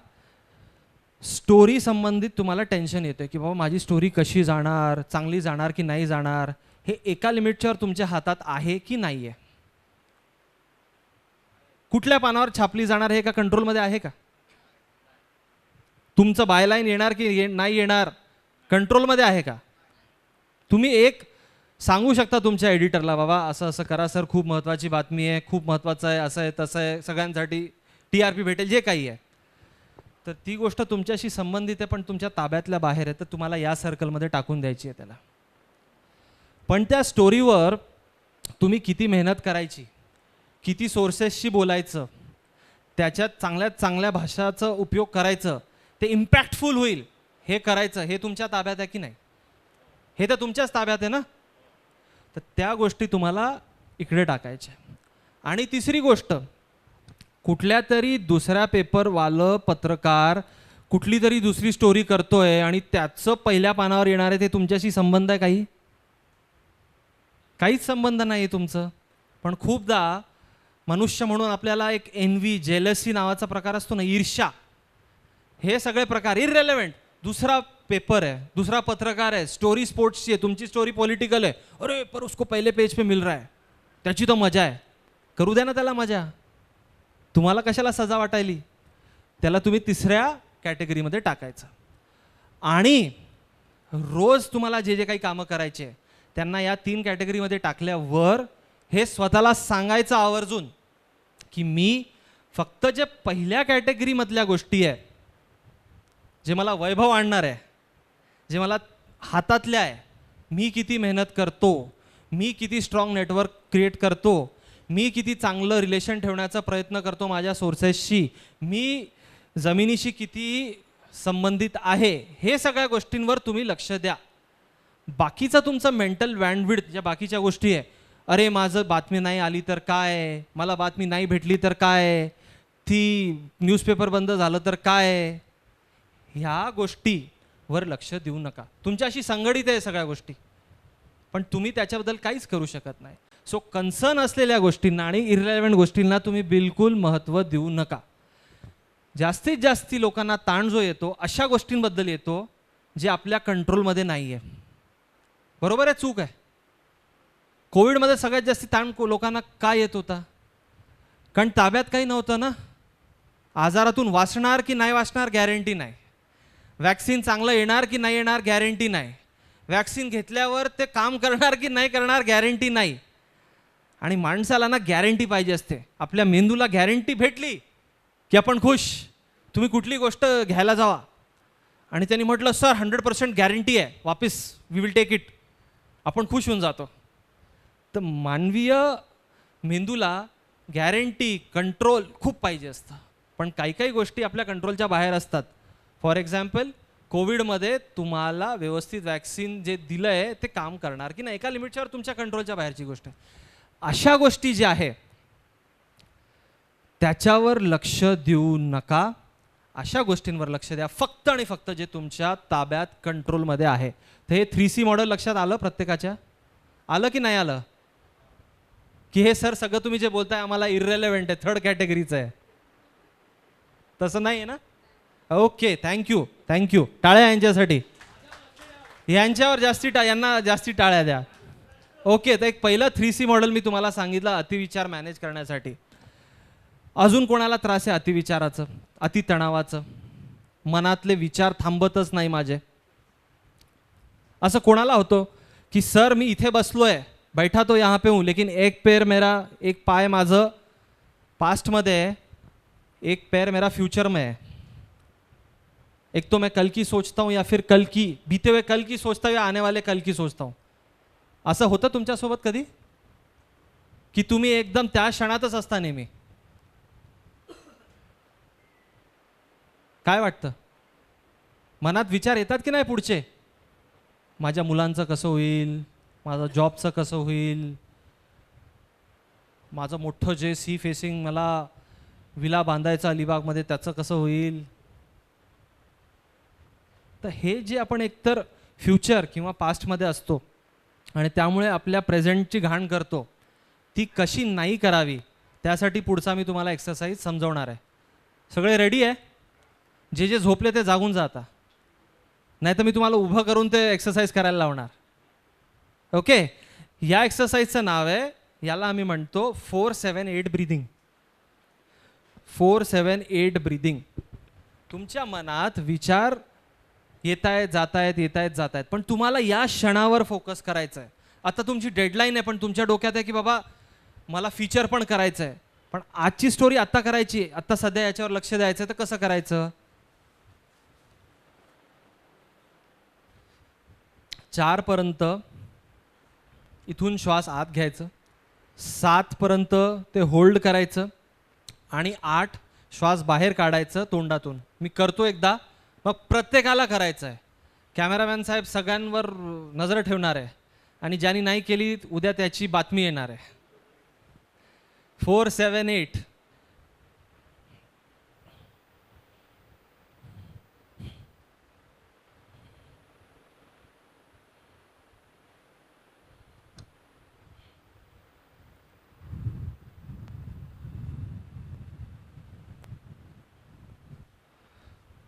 स्टोरी संबंधित तुम्हाला टेन्शन येतं की बाबा माझी स्टोरी कशी जाणार, चांगली जाणार की नाही जाणार, हे एका लिमिटच्यावर तुमच्या हातात आहे की नाही आहे? कुठल्या पानावर छापली जाणार हे का कंट्रोलमध्ये आहे का? तुमचं बायलाईन येणार की नाही येणार कंट्रोलमध्ये आहे का? तुम्ही एक सांगू शकता तुमच्या एडिटरला, बाबा असं असं करा सर, खूप महत्त्वाची बातमी आहे, खूप महत्त्वाचं आहे, असं आहे तसं आहे, सगळ्यांसाठी TRP भेटेल, जे काही आहे. तर ती गोष्ट तुमच्याशी संबंधित आहे पण तुमच्या ताब्यातल्या बाहेर आहे, तर तुम्हाला या सर्कलमध्ये टाकून द्यायची आहे त्याला. पण त्या स्टोरीवर तुम्ही किती मेहनत करायची, किती सोर्सेसशी बोलायचं, त्याच्यात चांगल्यात चांगल्या भाषाचा उपयोग करायचं, ते इम्पॅक्टफुल होईल हे करायचं, हे तुमच्या ताब्यात आहे की नाही? हे तर तुमच्याच ताब्यात आहे ना. तर त्या गोष्टी तुम्हाला इकडे टाकायच्या. आणि तिसरी गोष्ट, कुठल्या तरी दुसऱ्या पेपरवालं पत्रकार कुठली तरी दुसरी स्टोरी करतोय आणि त्याचं पहिल्या पानावर येणार आहे, ते तुमच्याशी संबंध आहे काही? काहीच संबंध नाही तुमचं. पण खूपदा मनुष्य म्हणून आपल्याला एक एन्व्ही, जेलसी नावाचा प्रकार असतो ना, ईर्ष्या, हे सगळे प्रकार इररेलेव्हंट. दुसरा पेपर है, दूसरा पत्रकार है, स्टोरी स्पोर्ट्सची आहे, तुमची स्टोरी पॉलिटिकल है, अरे पर उसको पहले पेज पे मिल रहा है, त्याची तो मजा आहे, करू द्या ना त्याला मजा. तुम्हाला कशाला सजा वाटायली? त्याला तुम्ही तिसऱ्या कॅटेगरीमध्ये टाकायचं. आणि रोज तुम्हाला जे जे काही कामं करायचे त्यांना या 3 कॅटेगरीमध्ये टाकल्यावर हे स्वतःला सांगायचं आवर्जून की मी फक्त जे पहिल्या कॅटेगरीमधल्या गोष्टी आहे, जे मला वैभव आणणार आहे, जे मला हातातल्या आहे, मी किती मेहनत करतो, मी किती स्ट्रॉंग नेटवर्क क्रिएट करतो, मी किती चांगलं रिलेशन ठेवण्याचा प्रयत्न करतो माझ्या सोर्सेसशी, मी जमिनीशी किती संबंधित आहे, हे सगळ्या गोष्टींवर तुम्ही लक्ष द्या. बाकीचा तुमचा मेंटल बँडविड्थ, ज्या बाकीच्या गोष्टी आहे, अरे माझं बातमी नाही आली तर काय, मला बातमी नाही भेटली तर काय, ती न्यूजपेपर बंद झालं तर काय, ह्या गोष्टीवर लक्ष देऊ नका. तुमच्याशी संगडित आहे सगळ्या गोष्टी, पण तुम्ही त्याच्याबद्दल काहीच करू शकत नाही. सो कन्सर्न असलेल्या गोष्टींना आणि इररिलेव्हंट गोष्टींना तुम्ही बिलकुल महत्त्व देऊ नका. जास्तीत जास्त लोकांना ताण जो येतो अशा गोष्टींबद्दल येतो जे आपल्या कंट्रोलमध्ये नाही आहे. बरोबर आहे, चूक आहे? कोविडमध्ये सगळ्यात जास्त ताण लोकांना काय येत होता? कारण ताब्यात काही नव्हतं ना. आजारातून वाचणार की नाही वाचणार गॅरंटी नाही, वॅक्सिन चांगलं येणार की नाही येणार गॅरंटी नाही, वॅक्सिन घेतल्यावर ते काम करणार की नाही करणार गॅरंटी नाही. आणि माणसाला ना गॅरंटी पाहिजे असते. आपल्या मेंदूला गॅरंटी भेटली की आपण खुश. तुम्ही कुठली गोष्ट घ्यायला जावा आणि त्यांनी म्हटलं सर 100% गॅरंटी आहे, वापस वी विल टेक इट, आपण खुश होऊन जातो. तर मानवीय मेंदूला गॅरंटी, कंट्रोल खूप पाहिजे असतं. पण काही काही गोष्टी आपल्या कंट्रोलच्या बाहेर असतात. फॉर एक्झाम्पल, कोविडमध्ये तुम्हाला व्यवस्थित वॅक्सिन जे दिलं आहे ते काम करणार की नाही, एका लिमिटच्यावर तुमच्या कंट्रोलच्या बाहेरची गोष्ट आहे. अशा गोष्टी ज्या आहे त्याच्यावर लक्ष देऊ नका. अशा गोष्टींवर लक्ष द्या फक्त आणि फक्त जे तुमच्या ताब्यात कंट्रोलमध्ये आहे. तर हे 3C मॉडेल लक्षात आलं प्रत्येकाच्या? आलं की नाही आलं? की हे सर सगळं तुम्ही जे बोलताय आम्हाला इररेलेव्हंट आहे, 3rd कॅटेगरीचं आहे? तसं नाही आहे ना? Okay, thank you thank you. टाळ्या यांच्यासाठी, यांच्यावर यांना जास्ती टाळ्या द्या. ओके, तर एक पहिलं 3C मॉडेल मी तुम्हाला सांगितलं अतिविचार मॅनेज करण्यासाठी. अजून कोणाला त्रास आहे अतिविचाराचं, अतितणावाचं? मनातले विचार थांबतच नाही माझे. असं कोणाला होतं की सर मी इथे बसलोय, बैठा तो यहाँ पे हूँ, लेकिन एक पैर मेरा, एक पाय माझं पास्टमध्ये आहे, एक पैर मेरा फ्यूचर में है. एक तो मैं कल की सोचता हूँ या फिर कल की, बीते हुए कल की सोचता हूँ या आने वाले कल की सोचता हूँ. असं होतं तुमच्यासोबत कधी की तुम्ही एकदम त्या क्षणातच असता नेहमी? काय वाटतं? मनात विचार येतात की नाही पुढचे? माझ्या मुलांचं कसं होईल, माझं जॉबचं कसं होईल, माझं मोठं जे सी फेसिंग मला विला बांधायचं अलिबागमध्ये त्याचं कसं होईल. तर हे जे आपण एकतर फ्युचर किंवा पास्टमध्ये असतो आणि त्यामुळे आपल्या प्रेझेंटची घाण करतो, ती कशी नाही करावी त्यासाठी पुढचा मी तुम्हाला एक्सरसाइज समजवणार आहे. सगळे रेडी आहे? जे जे झोपले ते जागून जा आता, नाही तर मी तुम्हाला उभं करून ते एक्सरसाइज करायला लावणार. ओके, या एक्सरसाइजचं नाव आहे, याला आम्ही म्हणतो 4-7-8 ब्रीदिंग. 4-7-8 ब्रीदिंग. तुमच्या मनात विचार येत आहेत जात आहेत, पण तुम्हाला या क्षणावर फोकस करायचं आहे. आता तुमची डेडलाईन आहे, पण तुमच्या डोक्यात आहे की बाबा मला फीचर पण करायचं आहे, पण आजची स्टोरी आत्ता करायची, आत्ता सध्या याच्यावर लक्ष द्यायचं, तर कसं करायचं? 4 पर्यंत इथून श्वास आत घ्यायचं, 7 पर्यंत ते होल्ड करायचं आणि 8 श्वास बाहेर काढायचं तोंडातून. मी करतो एकदा, मग प्रत्येकाला करायचं आहे. कॅमेरामॅन साहेब सगळ्यांवर नजर ठेवणार आहे आणि ज्यांनी नाही केली उद्या त्याची बातमी येणार आहे. 4-7-8.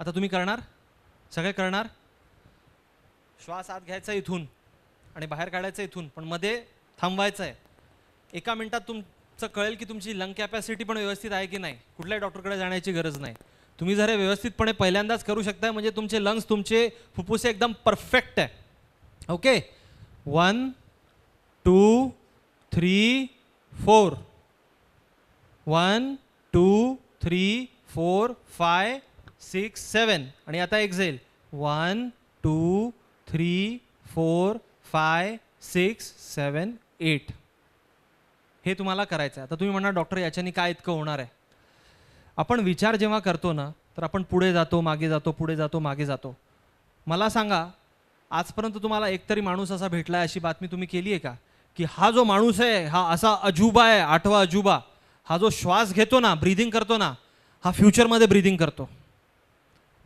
आता तुम्ही करणार, सगळे करणार. श्वास आत घ्यायचा इथून आणि बाहेर काढायचं इथून, पण मध्ये थांबवायचं आहे. 1 मिनिटात तुमचं कळेल की तुमची लंग कॅपॅसिटी पण व्यवस्थित आहे की नाही. कुठल्याही डॉक्टरकडे जाण्याची गरज नाही. तुम्ही जर हे व्यवस्थितपणे पहिल्यांदाच करू शकताय म्हणजे तुमचे लंग्स, तुमचे फुफ्फुसे एकदम परफेक्ट आहे. ओके, 1 2 3 4. 1 2 3 4 5 6 7. आणि आता एक्झेल. 1 2 3 4 5 6 7 8. हे तुम्हाला करायचं आहे. आता तुम्ही म्हणणार डॉक्टर याच्याने काय इतकं होणार आहे? आपण विचार जेव्हा करतो ना, तर आपण पुढे जातो मागे जातो, पुढे जातो मागे जातो. मला सांगा, आजपर्यंत तुम्हाला एकतरी माणूस असा भेटला आहे, अशी बातमी तुम्ही केली आहे का की हा जो माणूस आहे हा असा अजूबा आहे, 8वा अजूबा. हा जो श्वास घेतो ना, ब्रीदिंग करतो ना, हा फ्युचरमध्ये ब्रीदिंग करतो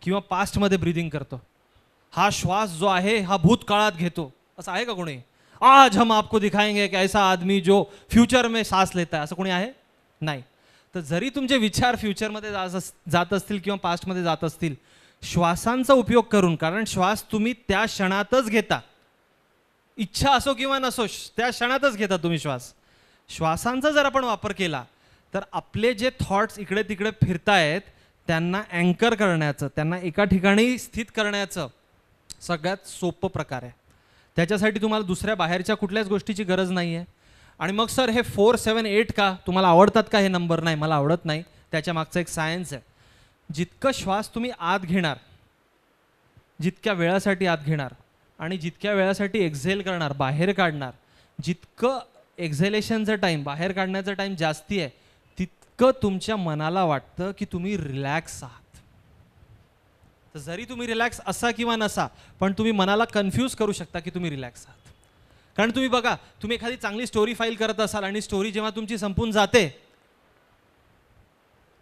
किंवा पास्टमध्ये ब्रीदिंग करतो. हा श्वास जो आहे हा भूतकाळात घेतो. असं आहे का कोणी? आज हम आपको दिखाएंगे एक ऐसा आदमी जो फ्यूचर में सांस लेता है. असं कोणी आहे? नाही. तर जरी तुमचे विचार फ्युचरमध्ये जात असतील किंवा पास्टमध्ये जात असतील, श्वासांचा उपयोग करून, कारण श्वास तुम्ही त्या क्षणातच घेता, इच्छा असो किंवा नसो, त्या क्षणातच घेता तुम्ही श्वास. श्वासांचा जर आपण वापर केला तर आपले जे थॉट्स इकडे तिकडे फिरतायत त्यांना अँकर करण्याचं, त्यांना एका ठिकाणी स्थित करण्याचं सगळ्यात सोपं प्रकार आहे. त्याच्यासाठी तुम्हाला दुसऱ्या बाहेरच्या कुठल्याच गोष्टीची गरज नाही आहे. आणि मग सर हे 4-7-8 का तुम्हाला आवडतात का हे नंबर? नाही, मला आवडत नाही. त्याच्या मागचं एक सायन्स आहे. जितकं श्वास तुम्ही आत घेणार, जितक्या वेळासाठी आत घेणार आणि जितक्या वेळासाठी एक्झेल करणार, बाहेर काढणार, जितकं एक्झेलेशनचं टाईम, बाहेर काढण्याचं टाईम जास्ती आहे, तितकं तुमच्या मनाला वाटतं की तुम्ही रिलॅक्स आहात. तर जरी तुम्ही रिलॅक्स असा किंवा नसा, पण तुम्ही मनाला कन्फ्यूज करू शकता की तुम्ही रिलॅक्स आहात. कारण तुम्ही बघा, तुम्ही एखादी चांगली स्टोरी फाईल करत असाल आणि स्टोरी जेव्हा तुमची संपून जाते,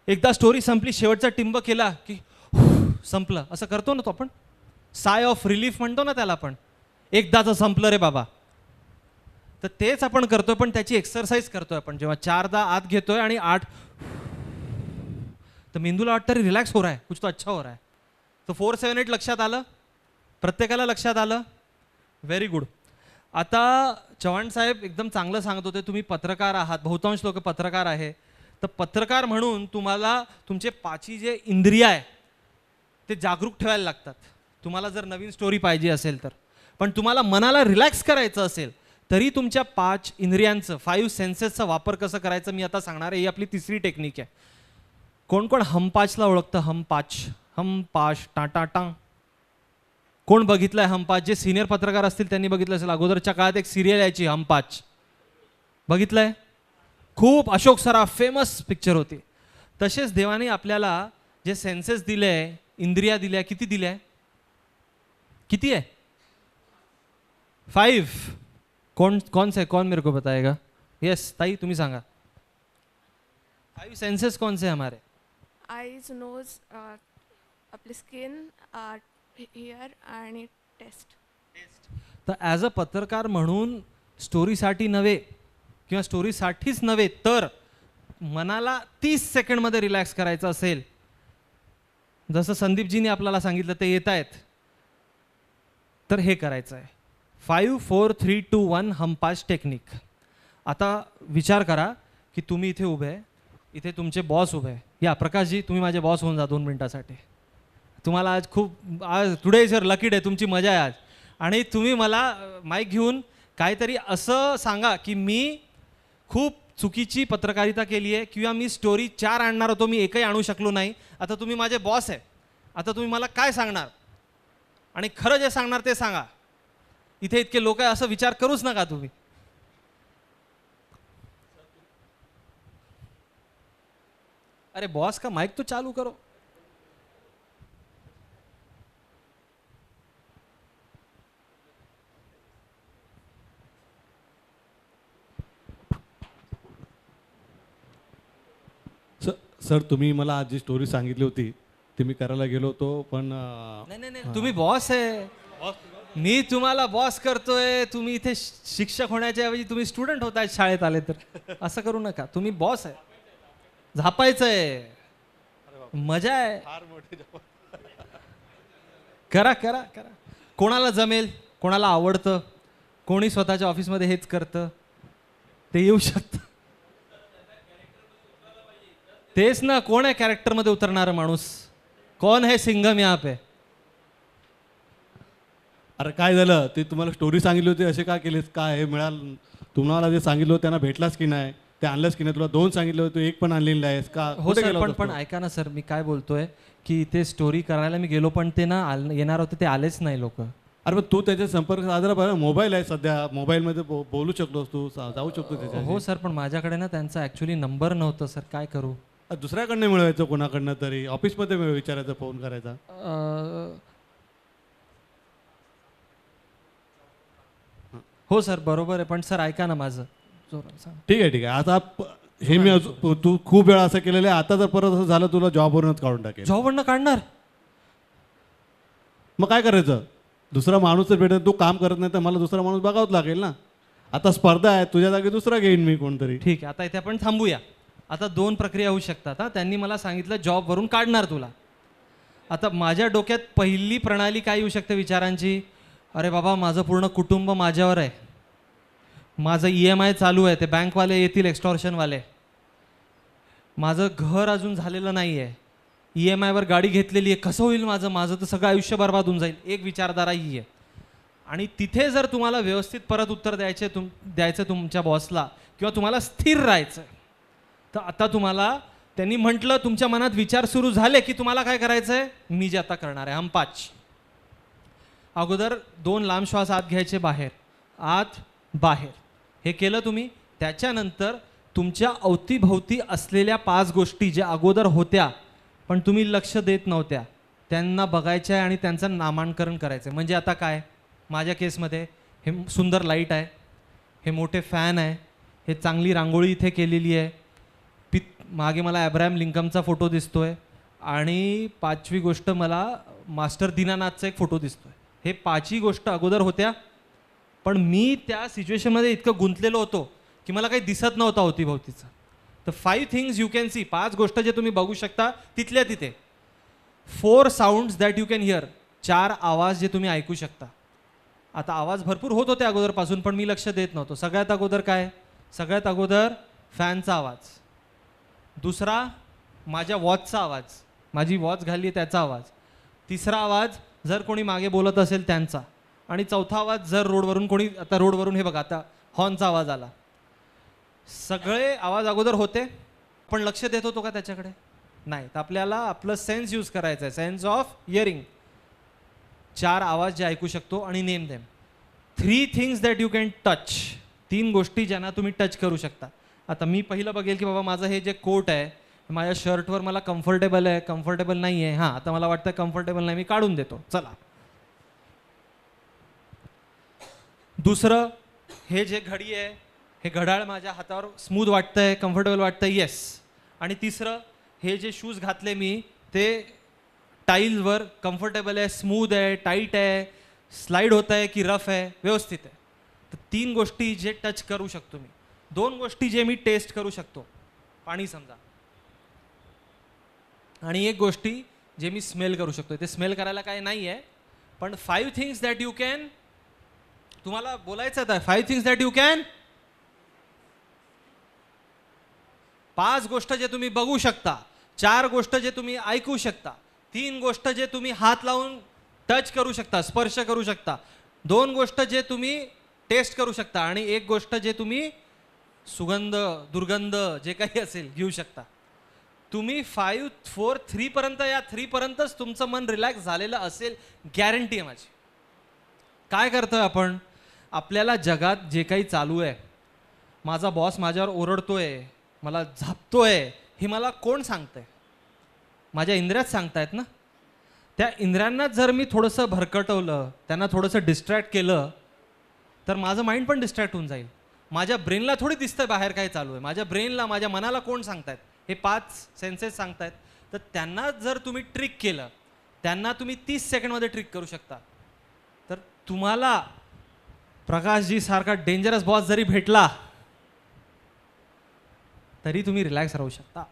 एकदा स्टोरी संपली, शेवटचा टिंब केला की संपलं, असं करतो ना तो आपण. साय ऑफ रिलीफ म्हणतो ना त्याला आपण. एकदाचं संपलं रे बाबा. तर तेच आपण करतोय, पण त्याची एक्सरसाइज करतोय आपण. जेव्हा 4दा आत घेतोय आणि 8, तर मेंदूला वाटतं रिलॅक्स हो रहा है, कुछ तो अच्छा हो रहा है. तर 4-7-8 लक्षात आलं? प्रत्येकाला लक्षात आलं? Very good. आता चव्हाण साहेब एकदम चांगलं सांगत होते, तुम्ही पत्रकार आहात, बहुतांश लोक पत्रकार आहे. तर पत्रकार म्हणून तुम्हाला तुमचे 5 जे इंद्रिय आहे ते जागरूक ठेवायला लागतात, तुम्हाला जर नवीन स्टोरी पाहिजे असेल तर. पण तुम्हाला मनाला रिलॅक्स करायचं असेल तरी तुमच्या 5 इंद्रियांचं 5 सेन्सेसचा वापर कसं करायचं मी आता सांगणार आहे. ही आपली तिसरी टेक्निक आहे. कोण कोण हमपाचला ओळखतं? हमपाच टाटा टांग. कोण बघितलंय हमपाच? जे सिनियर पत्रकार असतील त्यांनी बघितलं असेल. अगोदरच्या काळात एक सिरियल यायची हमपाच, बघितलंय? खूप अशोक सराफ फेमस पिक्चर होती. तसेच देवाने आपल्याला जे सेन्सेस दिले, इंद्रिया दिल्या, किती दिल्या? किती आहे? 5. कौन से? कौन मेरे को बताएगा? यस ताई तुम्ही सांगा. 5 सेन्सेस कौन से हमारे? आईज, नोज, आपली स्किन, हिअर आणि टेस्ट. तर ॲज अ पत्रकार म्हणून स्टोरीसाठी नव्हे किंवा स्टोरीसाठीच नव्हे तर मनाला 30 सेकंडमध्ये रिलॅक्स करायचं असेल, जसं संदीपजींनी आपल्याला सांगितलं ते येत आहेत, तर हे करायचं आहे. 5 4 3 2 1 हमपाच टेक्निक. आता विचार करा की तुम्ही इथे उभे आहे, इथे तुमचे बॉस उभे आहे. या प्रकाशजी तुम्ही माझे बॉस होऊन जा 2 मिनिटासाठी. तुम्हाला आज today is your lucky day, तुमची मजा आहे आज. आणि तुम्ही मला माईक घेऊन काहीतरी असं सांगा की मी खूप चुकीची पत्रकारिता केली आहे किंवा मी स्टोरी 4 आणणार होतो, मी एकही आणू शकलो नाही. आता तुम्ही माझे बॉस आहे, आता तुम्ही मला काय सांगणार आणि खरं जे सांगणार ते सांगा. इथे इतके लोक आहे असं विचार करूच नका तुम्ही. अरे बॉस का माइक तो चालू करो. सर तुम्ही मला आज जी स्टोरी सांगितली होती ती मी करायला गेलो होतो पण नाही तुम्ही बॉस आहे, मी तुम्हाला बॉस करतोय. तुम्ही इथे शिक्षक होण्याच्या ऐवजी तुम्ही स्टुडंट होताय शाळेत आले तर. असं करू नका. तुम्ही बॉस आहे, झापायचंय, मजा आहे. करा करा करा. कोणाला जमेल, कोणाला आवडतं, कोणी स्वतःच्या ऑफिसमध्ये हेच करतं, ते येऊ शकतं. तेच ना, कोण आहे कॅरेक्टरमध्ये उतरणारा माणूस? कौन है सिंघम यहाँ पे? अरे काय झालं ते तुम्हाला स्टोरी सांगितली होती असे का केलेस? काय हे मिळालं तुम्हाला? जे सांगितलं होतं त्यांना भेटलास की नाही? ते आणलंस की नाही? तुला 2 सांगितलं होतं, 1 पण आणलेलं आहेस का? हो सर, पण ऐका ना सर, मी काय बोलतोय की ते स्टोरी करायला मी गेलो पण ते ना येणार होते, ते आलेच नाही लोक. अरे पण तू त्याच्या संपर्क साजरा बघा, मोबाईल आहे सध्या, मोबाईलमध्ये बोलू शकतोस तू, जाऊ शकतो त्याच्या. हो सर, पण माझ्याकडे ना त्यांचा ॲक्च्युली नंबर नव्हतं सर, काय करू? दुसऱ्याकडनं मिळवायचं, कोणाकडनं तरी ऑफिसमध्ये विचारायचं, फोन करायचा. हो सर बरोबर आहे, पण सर ऐका ना माझं. ठीक आहे आता हे मी तू खूप वेळा असं केलेलं आहे. आता जर परत असं झालं तुला जॉबवरूनच काढून टाकेल. जॉबवरनं काढणार? मग काय करायचं? दुसरा माणूस जर भेटत, तू काम करत नाही तर मला दुसरा माणूस बघावंच लागेल ना. आता स्पर्धा आहे, तुझ्या जागी दुसरा घेईन मी कोणतरी. ठीक आहे, आता इथे आपण थांबूया. आता 2 प्रक्रिया होऊ शकतात. त्यांनी मला सांगितलं जॉबवरून काढणार तुला. आता माझ्या डोक्यात पहिली प्रणाली काय येऊ शकते विचारांची? अरे बाबा, माझं पूर्ण कुटुंब माझ्यावर आहे, माझं EMI चालू आहे, ते बँकवाले येतील एक्स्टॉर्शनवाले, माझं घर अजून झालेलं नाही आहे, EMIवर गाडी घेतलेली आहे, कसं होईल माझं तर सगळं आयुष्य बर्बाद होऊन जाईल. एक विचारधारा ही आहे. आणि तिथे जर तुम्हाला व्यवस्थित परत उत्तर द्यायचं तुमच्या बॉसला किंवा तुम्हाला स्थिर राहायचं, तर आता तुम्हाला त्यांनी म्हटलं, तुमच्या मनात विचार सुरू झाले की तुम्हाला काय करायचं आहे? मी जे आता करणार आहे हमपाच. अगोदर 2 लांब श्वास आत घ्यायचे, बाहेर, आत बाहेर. हे केलं तुम्ही. त्याच्यानंतर तुमच्या अवतीभोवती असलेल्या 5 गोष्टी ज्या अगोदर होत्या पण तुम्ही लक्ष देत नव्हत्या, त्यांना बघायचं आहे आणि त्यांचं नामांकन करायचं आहे. म्हणजे आता काय, माझ्या केसमध्ये हे सुंदर लाईट आहे, हे मोठे फॅन आहे, हे चांगली रांगोळी इथे केलेली आहे, मागे मला अब्राहम लिंकनचा फोटो दिसतोय, आणि 5वी गोष्ट मला मास्टर दीनानाथचा एक फोटो दिसतोय. हे 5ही गोष्ट अगोदर होत्या, पण मी त्या सिच्युएशनमध्ये इतकं गुंतलेलो होतो की मला काही दिसत नव्हतं अवतीभोवतीचं. तर 5 थिंग्स यू कॅन सी, 5 गोष्ट जे तुम्ही बघू शकता तिथल्या तिथे. 4 sounds that you can hear, 4 आवाज जे तुम्ही ऐकू शकता. आता आवाज भरपूर होत होते अगोदरपासून, पण मी लक्ष देत नव्हतो. सगळ्यात अगोदर काय? सगळ्यात अगोदर फॅनचा आवाज. दुसरा माझ्या वॉचचा आवाज, माझी वॉच घालली त्याचा आवाज. तिसरा आवाज जर कोणी मागे बोलत असेल त्यांचा. आणि चौथा आवाज जर रोडवरून कोणी, आता रोडवरून हे बघा आता हॉर्नचा आवाज आला, सगळे आवाज अगोदर होते पण लक्ष देत होतो का त्याच्याकडे? नाही. तर आपल्याला आपलं सेन्स यूज करायचं आहे, सेन्स ऑफ हिअरिंग. 4 आवाज जे ऐकू शकतो आणि name them. 3 things that you can touch. 3 गोष्टी ज्यांना तुम्ही टच करू शकता. आता मी पहिलं बघेल की बाबा माझं हे जे कोट आहे माझ्या शर्टवर मला कम्फर्टेबल आहे, कम्फर्टेबल नाही आहे. हां, आता मला वाटतं कम्फर्टेबल नाही, मी काढून देतो, चला. दुसरं, हे जे घडी आहे हे घड्याळ माझ्या हातावर स्मूथ वाटतंय, कम्फर्टेबल वाटतंय, येस. आणि तिसरं, हे जे शूज घातले मी ते टाईल्सवर कम्फर्टेबल आहे, स्मूथ आहे, टाईट आहे, स्लाईड होत आहे की रफ आहे, व्यवस्थित आहे. तर 3 गोष्टी जे टच करू शकतो मी. 2 गोष्टी जे मी टेस्ट करू शकतो, पाणी समजा. आणि 1 गोष्टी जे मी स्मेल करू शकतो. ते स्मेल करायला काय नाही आहे, पण 5 थिंग्स दॅट यू कॅन, तुम्हाला बोलायचं आहे 5 थिंग्स दॅट यू कॅन. 5 गोष्ट जे तुम्ही बघू शकता, 4 गोष्ट जे तुम्ही ऐकू शकता, 3 गोष्ट जे तुम्ही हात लावून टच करू शकता, स्पर्श करू शकता, 2 गोष्ट जे तुम्ही टेस्ट करू शकता आणि 1 गोष्ट जे तुम्ही सुगंध, दुर्गंध जे काही असेल घेऊ शकता. तुम्ही 5, 4, 3 पर्यंत, या 3 पर्यंतच तुमचं मन रिलॅक्स झालेलं असेल, गॅरंटी आहे माझी. काय करतोय आपण? आपल्याला जगात जे काही चालू आहे, माझा बॉस माझ्यावर ओरडतोय, मला झापतोय, हे मला कोण सांगतंय? माझ्या इंद्रियात सांगतायत ना. त्या इंद्रियांना जर मी थोडंसं भरकटवलं, त्यांना थोडंसं डिस्ट्रॅक्ट केलं, तर माझं माइंड पण डिस्ट्रॅक्ट होऊन जाईल. माझ्या ब्रेनला थोडी दिसतंय बाहेर काय चालू आहे. माझ्या ब्रेनला, माझ्या मनाला कोण सांगतायत? हे 5 सेन्सेस सांगतायत. तर त्यांना जर तुम्ही ट्रिक केलं, त्यांना तुम्ही 30 सेकंडमध्ये ट्रिक करू शकता. तर तुम्हाला प्रकाशजी सारखा डेंजरस बॉस जरी भेटला तरी तुम्ही रिलॅक्स राहू शकता.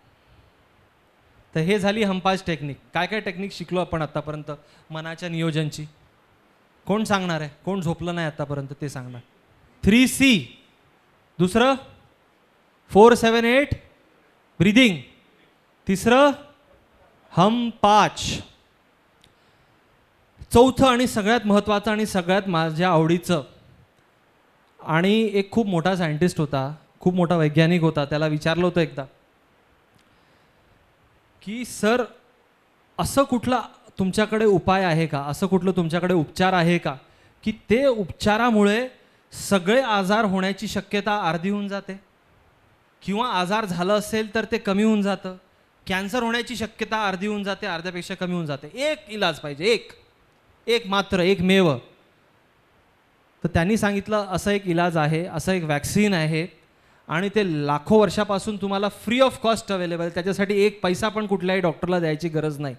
तर हे झाली हम 5 टेक्निक. काय काय टेक्निक शिकलो आपण आतापर्यंत मनाच्या नियोजनची? कोण सांगणार आहे? कोण झोपलं नाही आतापर्यंत ते सांगणार. 3C. दुसरं 4-7-8 ब्रीदिंग. तिसरं हम 5. चौथं आणि सगळ्यात महत्त्वाचं आणि सगळ्यात माझ्या आवडीचं, आणि एक खूप मोठा सायंटिस्ट होता, खूप मोठा वैज्ञानिक होता, त्याला विचारलं होतं एकदा की सर, असं कुठला तुमच्याकडे उपाय आहे का, असं कुठलं तुमच्याकडे उपचार आहे का की ते उपचारामुळे सगळे आजार होण्याची शक्यता अर्धी होऊन जाते, किंवा आजार झालं असेल तर ते कमी होऊन जातं, कॅन्सर होण्याची शक्यता अर्धी होऊन जाते, अर्ध्यापेक्षा कमी होऊन जाते. एक इलाज पाहिजे, एक मात्र, एक मेव. तर त्यांनी सांगितलं असं एक इलाज आहे, असं एक वॅक्सिन आहे, आणि ते लाखो वर्षापासून तुम्हाला फ्री ऑफ कॉस्ट अवेलेबल. त्याच्यासाठी 1 पैसा पण कुठल्याही डॉक्टरला द्यायची गरज नाही.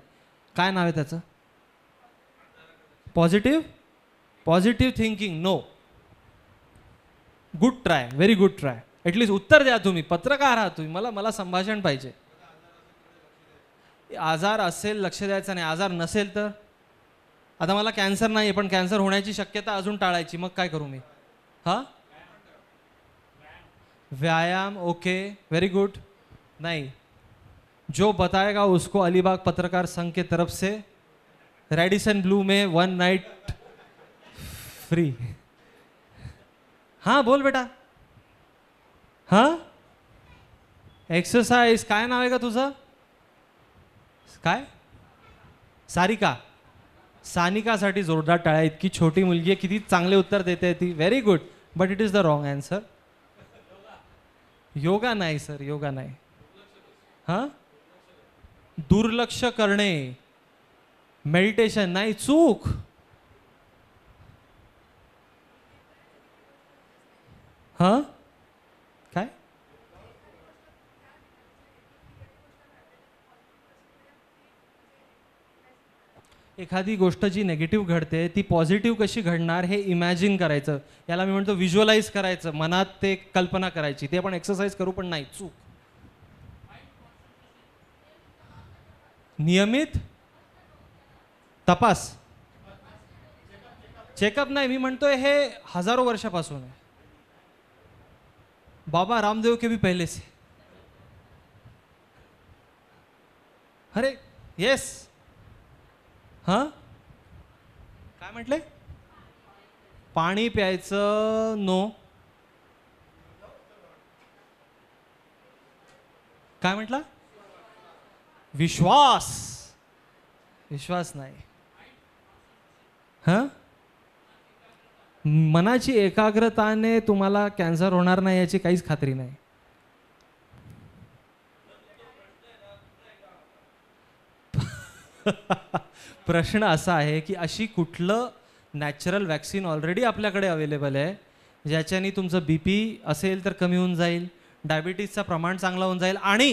काय नाव आहे त्याचं? Positive thinking. No, good try, very good try. At least उत्तर द्या तुम्ही, पत्रकार आहात तुम्ही, मला संभाषण पाहिजे. आजार असेल लक्ष द्यायचं नाही, आजार नसेल तर, आता मला कॅन्सर नाही आहे पण कॅन्सर होण्याची शक्यता अजून टाळायची, मग काय करू मी? हां, व्यायाम. Okay, very good. नहीं, जो बताएगा उसको अलीबाग पत्रकार संघ के तरफ से रेडिसन ब्लू में 1 नाइट फ्री. हाँ बोल बेटा. हाँ, एक्सरसाइज. काय नाव आहे का तुझं? काय? सारिका. सानिकासाठी जोरदार टाळ्या. इतकी छोटी मुलगी आहे, किती चांगले उत्तर देते ती. Very good, but it is the wrong answer. Yoga नाही सर, योगा नाही. हां, दुर्लक्ष करणे, मेडिटेशन नाही, चूक. हां, काय? एखादी गोष्ट जी नेगेटिव्ह घडते ती पॉझिटिव्ह कशी घडणार हे इमॅजिन करायचं. याला मी म्हणतो व्हिज्युअलाइज करायचं, मनात ते कल्पना करायची. ते आपण एक्सरसाइज करू पण नाही, चूक. नियमित तपास, चेकअप नाही, मी म्हणतोय हे हजारो वर्षापासून आहे. बाबा रामदेव के भी पहले से. अरे येस. हां, काय म्हटले? पाणी प्यायचं नो. काय म्हटलं? विश्वास. विश्वास नाही. हां, मनाची एकाग्रताने तुम्हाला कॅन्सर होणार नाही याची काहीच खात्री नाही. प्रश्न असा आहे की अशी कुठलं नॅचरल वॅक्सिन ऑलरेडी आपल्याकडे अवेलेबल आहे ज्याच्याने तुमचं बीपी असेल तर कमी होऊन जाईल, डायबिटीजचं प्रमाण चांगलं होऊन जाईल आणि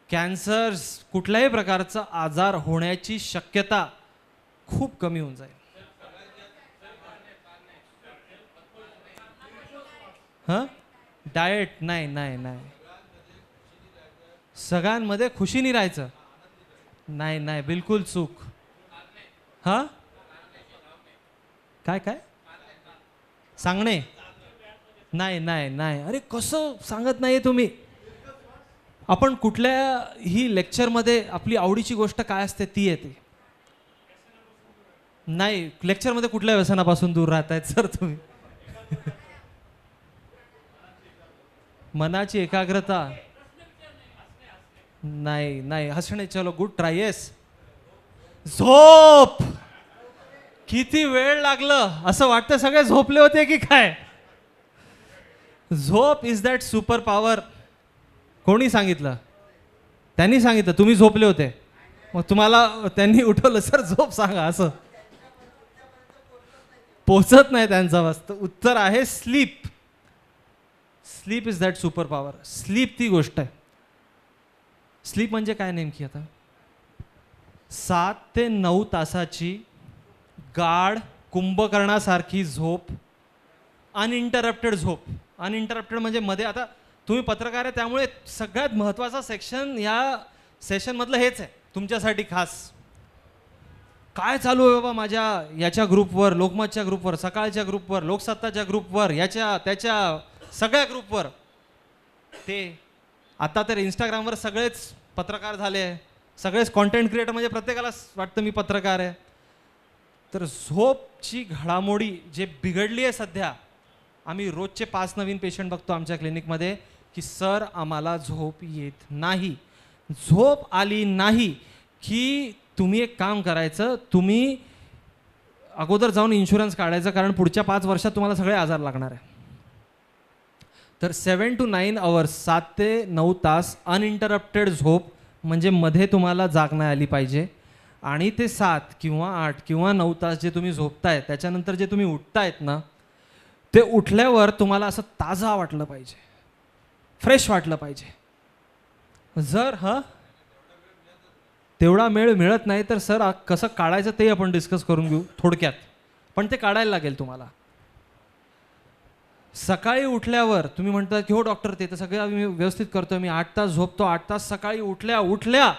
कॅन्सर कुठल्याही प्रकारचा आजार होण्याची शक्यता खूप कमी होऊन जाईल. हां, डाएट नाही नाही नाही, सगळ्यांमध्ये खुशीने राहायचं नाही नाही, बिलकुल चूक. हां, काय काय सांगणे नाही नाही नाही. अरे कसं सांगत नाही तुम्ही? आपण कुठल्याही लेक्चरमध्ये आपली आवडीची गोष्ट काय असते ती येते. नाही, लेक्चरमध्ये कुठल्या व्यसनापासून दूर राहतायत सर तुम्ही? मनाची एकाग्रता नाही नाही, हसणे. चलो गुड ट्राय. येस. झोप. किती वेळ लागलं असं वाटतं सगळे झोपले होते की काय? झोप इज दॅट सुपर पॉवर. कोणी सांगितलं? त्यांनी सांगितलं. तुम्ही झोपले होते मग तुम्हाला त्यांनी उठवलं सर झोप सांगा असं. पोचत नाही त्यांचा वास्त. उत्तर आहे sleep. Sleep is that super power. Sleep ती गोष्ट आहे. स्लीप म्हणजे काय नेमकी? आता 7 ते 9 तासाची गाढ कुंभकर्णासारखी झोप, अनइंटरप्टेड झोप. अनइंटरप्टेड म्हणजे मध्ये. आता तुम्ही पत्रकार आहे त्यामुळे सगळ्यात महत्त्वाचा सेक्शन या सेशनमधलं हेच आहे तुमच्यासाठी खास. काय चालू आहे बाबा माझ्या याच्या ग्रुपवर, लोकमतच्या ग्रुपवर, सकाळच्या ग्रुपवर, लोकसत्ताच्या ग्रुपवर, याच्या त्याच्या सगळ्या ग्रुपवर. ते आता तर इंस्टाग्रामवर सगळेच पत्रकार झाले, सगळेच कॉन्टेंट क्रिएटर, म्हणजे प्रत्येकाला वाटतं मी पत्रकार आहे. तर झोपची घडामोडी जे बिघडली आहे सध्या. आम्ही रोजचे 5 नवीन पेशंट बघतो आमच्या क्लिनिकमध्ये की सर आम्हाला झोप येत नाही. झोप आली नाही की तुम्ही एक काम करायचं, तुम्ही अगोदर जाऊन इन्शुरन्स काढायचं, कारण पुढच्या 5 वर्षात तुम्हाला सगळे आजार लागणार आहे. तर 7 to 9 hours, 7 ते 9 तास अनइंटरप्टेड झोप, म्हणजे मध्ये तुम्हाला जाग नाही आली पाहिजे. आणि ते 7 किंवा 8 किंवा 9 तास जे तुम्ही झोपताय त्याच्यानंतर जे तुम्ही उठतायत ना, ते उठल्यावर तुम्हाला असं ताजा वाटलं पाहिजे, फ्रेश वाटलं पाहिजे. जर तेवढा वेळ मिळत नाही तर सर कसं काढायचं ते आपण डिस्कस करून घेऊ थोडक्यात, पण ते काढायला लागेल तुम्हाला. सकाळी उठल्यावर तुम्ही म्हणता की हो डॉक्टर ते तर सगळं मी व्यवस्थित करतोय, मी 8 तास झोपतो, 8 तास सकाळी उठल्या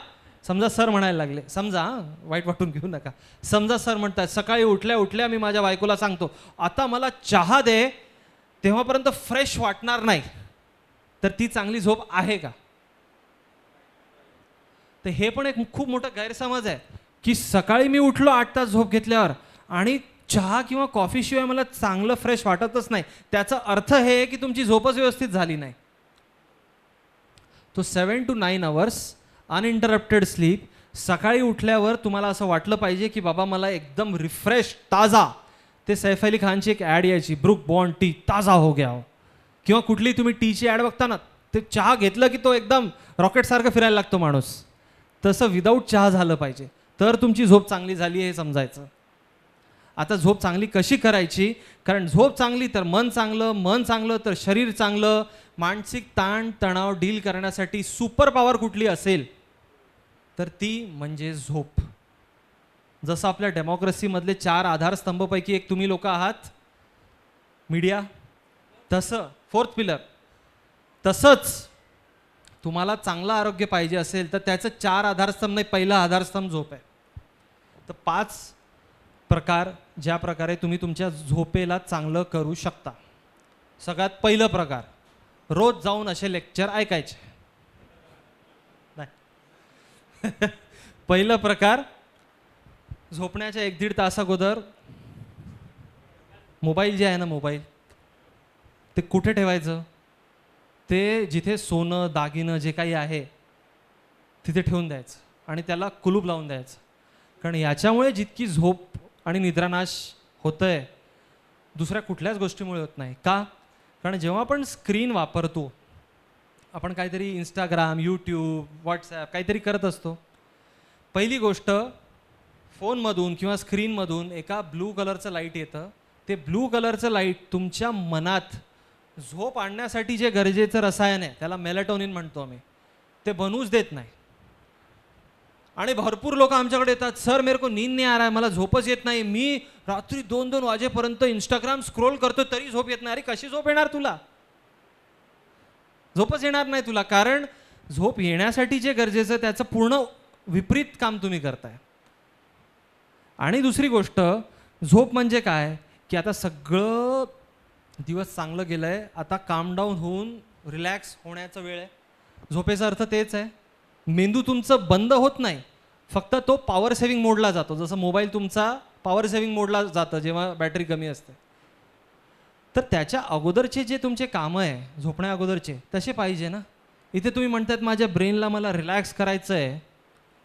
समजा सर म्हणायला लागले, समजा वाईट वाटून घेऊ नका, समजा सर म्हणतात सकाळी उठल्या मी माझ्या बायकोला सांगतो आता मला चहा दे, तेव्हापर्यंत फ्रेश वाटणार नाही, तर ती चांगली झोप आहे का? तर हे पण एक खूप मोठा गैरसमज आहे की सकाळी मी उठलो 8 तास झोप घेतल्यावर आणि चहा किंवा कॉफीशिवाय मला चांगलं फ्रेश वाटतच नाही, त्याचा अर्थ हे आहे की तुमची झोपच व्यवस्थित झाली नाही. तो 7 to 9 hours अनइंटरप्टेड स्लीप. सकाळी उठल्यावर तुम्हाला असं वाटलं पाहिजे की बाबा मला एकदम रिफ्रेश ताजा. ते सैफ अली खानची एक ॲड यायची, ब्रुक बॉन्ड टी ताजा हो गया हो, किंवा कुठली तुम्ही टीची ॲड बघता ना, ते चहा घेतलं की तो एकदम रॉकेटसारखं फिरायला लागतो माणूस, तसं विदाऊट चहा झालं पाहिजे, तर तुमची झोप चांगली झाली हे समजायचं. आता झोप चांगली कशी करायची? कारण झोप चांगली तर मन चांगलं, मन चांगलं तर शरीर चांगलं. मानसिक ताण तणाव डील करण्यासाठी सुपर पॉवर कुठली असेल तर ती म्हणजे झोप. जसं आपल्या डेमोक्रेसीमधले 4 आधारस्तंभपैकी एक तुम्ही लोक आहात, मीडिया, तसं 4th पिलर, तसंच तुम्हाला चांगलं आरोग्य पाहिजे असेल तर त्याचं 4 आधारस्तंभ नाही, पहिला आधारस्तंभ झोप आहे. तर 5 प्रकार ज्या प्रकारे तुम्ही तुमच्या झोपेला चांगलं करू शकता. सगळ्यात पहिलं प्रकार, रोज जाऊन असे लेक्चर ऐकायचे नाही. पहिलं प्रकार, झोपण्याच्या 1-1.5 तास अगोदर मोबाईल जे आहे ना मोबाईल, ते कुठे ठेवायचं? ते जिथे सोनं दागिनं जे काही आहे तिथे ठेवून द्यायचं आणि त्याला कुलूप लावून द्यायचं. कारण याच्यामुळे जितकी झोप आणि निद्रानाश होतं आहे दुसऱ्या कुठल्याच गोष्टीमुळे होत नाही. का? कारण जेव्हा आपण स्क्रीन वापरतो, आपण काहीतरी इंस्टाग्राम, यूट्यूब, व्हॉट्सॲप काहीतरी करत असतो, पहिली गोष्ट फोनमधून किंवा स्क्रीनमधून एका ब्लू कलरचं लाईट येतं. ते ब्लू कलरचं लाईट तुमच्या मनात झोप आणण्यासाठी जे गरजेचं रसायन आहे त्याला मेलाटोनिन म्हणतो आम्ही, ते बनवूच देत नाही. आणि भरपूर लोक आमच्याकडे येतात, सर मेरे को नींद नहीं आ रहा है, मला झोपच येत नाही, मी रात्री 2-2 वाजेपर्यंत इंस्टाग्राम स्क्रोल करतो तरी झोप येत नाही. अरे कशी झोप येणार तुला? झोपच येणार नाही तुला, कारण झोप येण्यासाठी जे गरजेचं त्याचं पूर्ण विपरीत काम तुम्ही करताय. आणि दुसरी गोष्ट, झोप म्हणजे काय की आता सगळं दिवस चांगलं गेलं आहे, आता काम डाऊन होऊन रिलॅक्स होण्याचा वेळ आहे. झोपेचा अर्थ तेच आहे. मेंदू तुमचं बंद होत नाही, फक्त तो पॉवर सेव्हिंग मोडला जातो. जसं मोबाईल तुमचा पॉवर सेव्हिंग मोडला जातं जेव्हा बॅटरी कमी असते. तर त्याच्या अगोदरचे जे तुमचे कामं आहे झोपण्या अगोदरचे तसे पाहिजे ना. इथे तुम्ही म्हणतात माझ्या ब्रेनला मला रिलॅक्स करायचं आहे,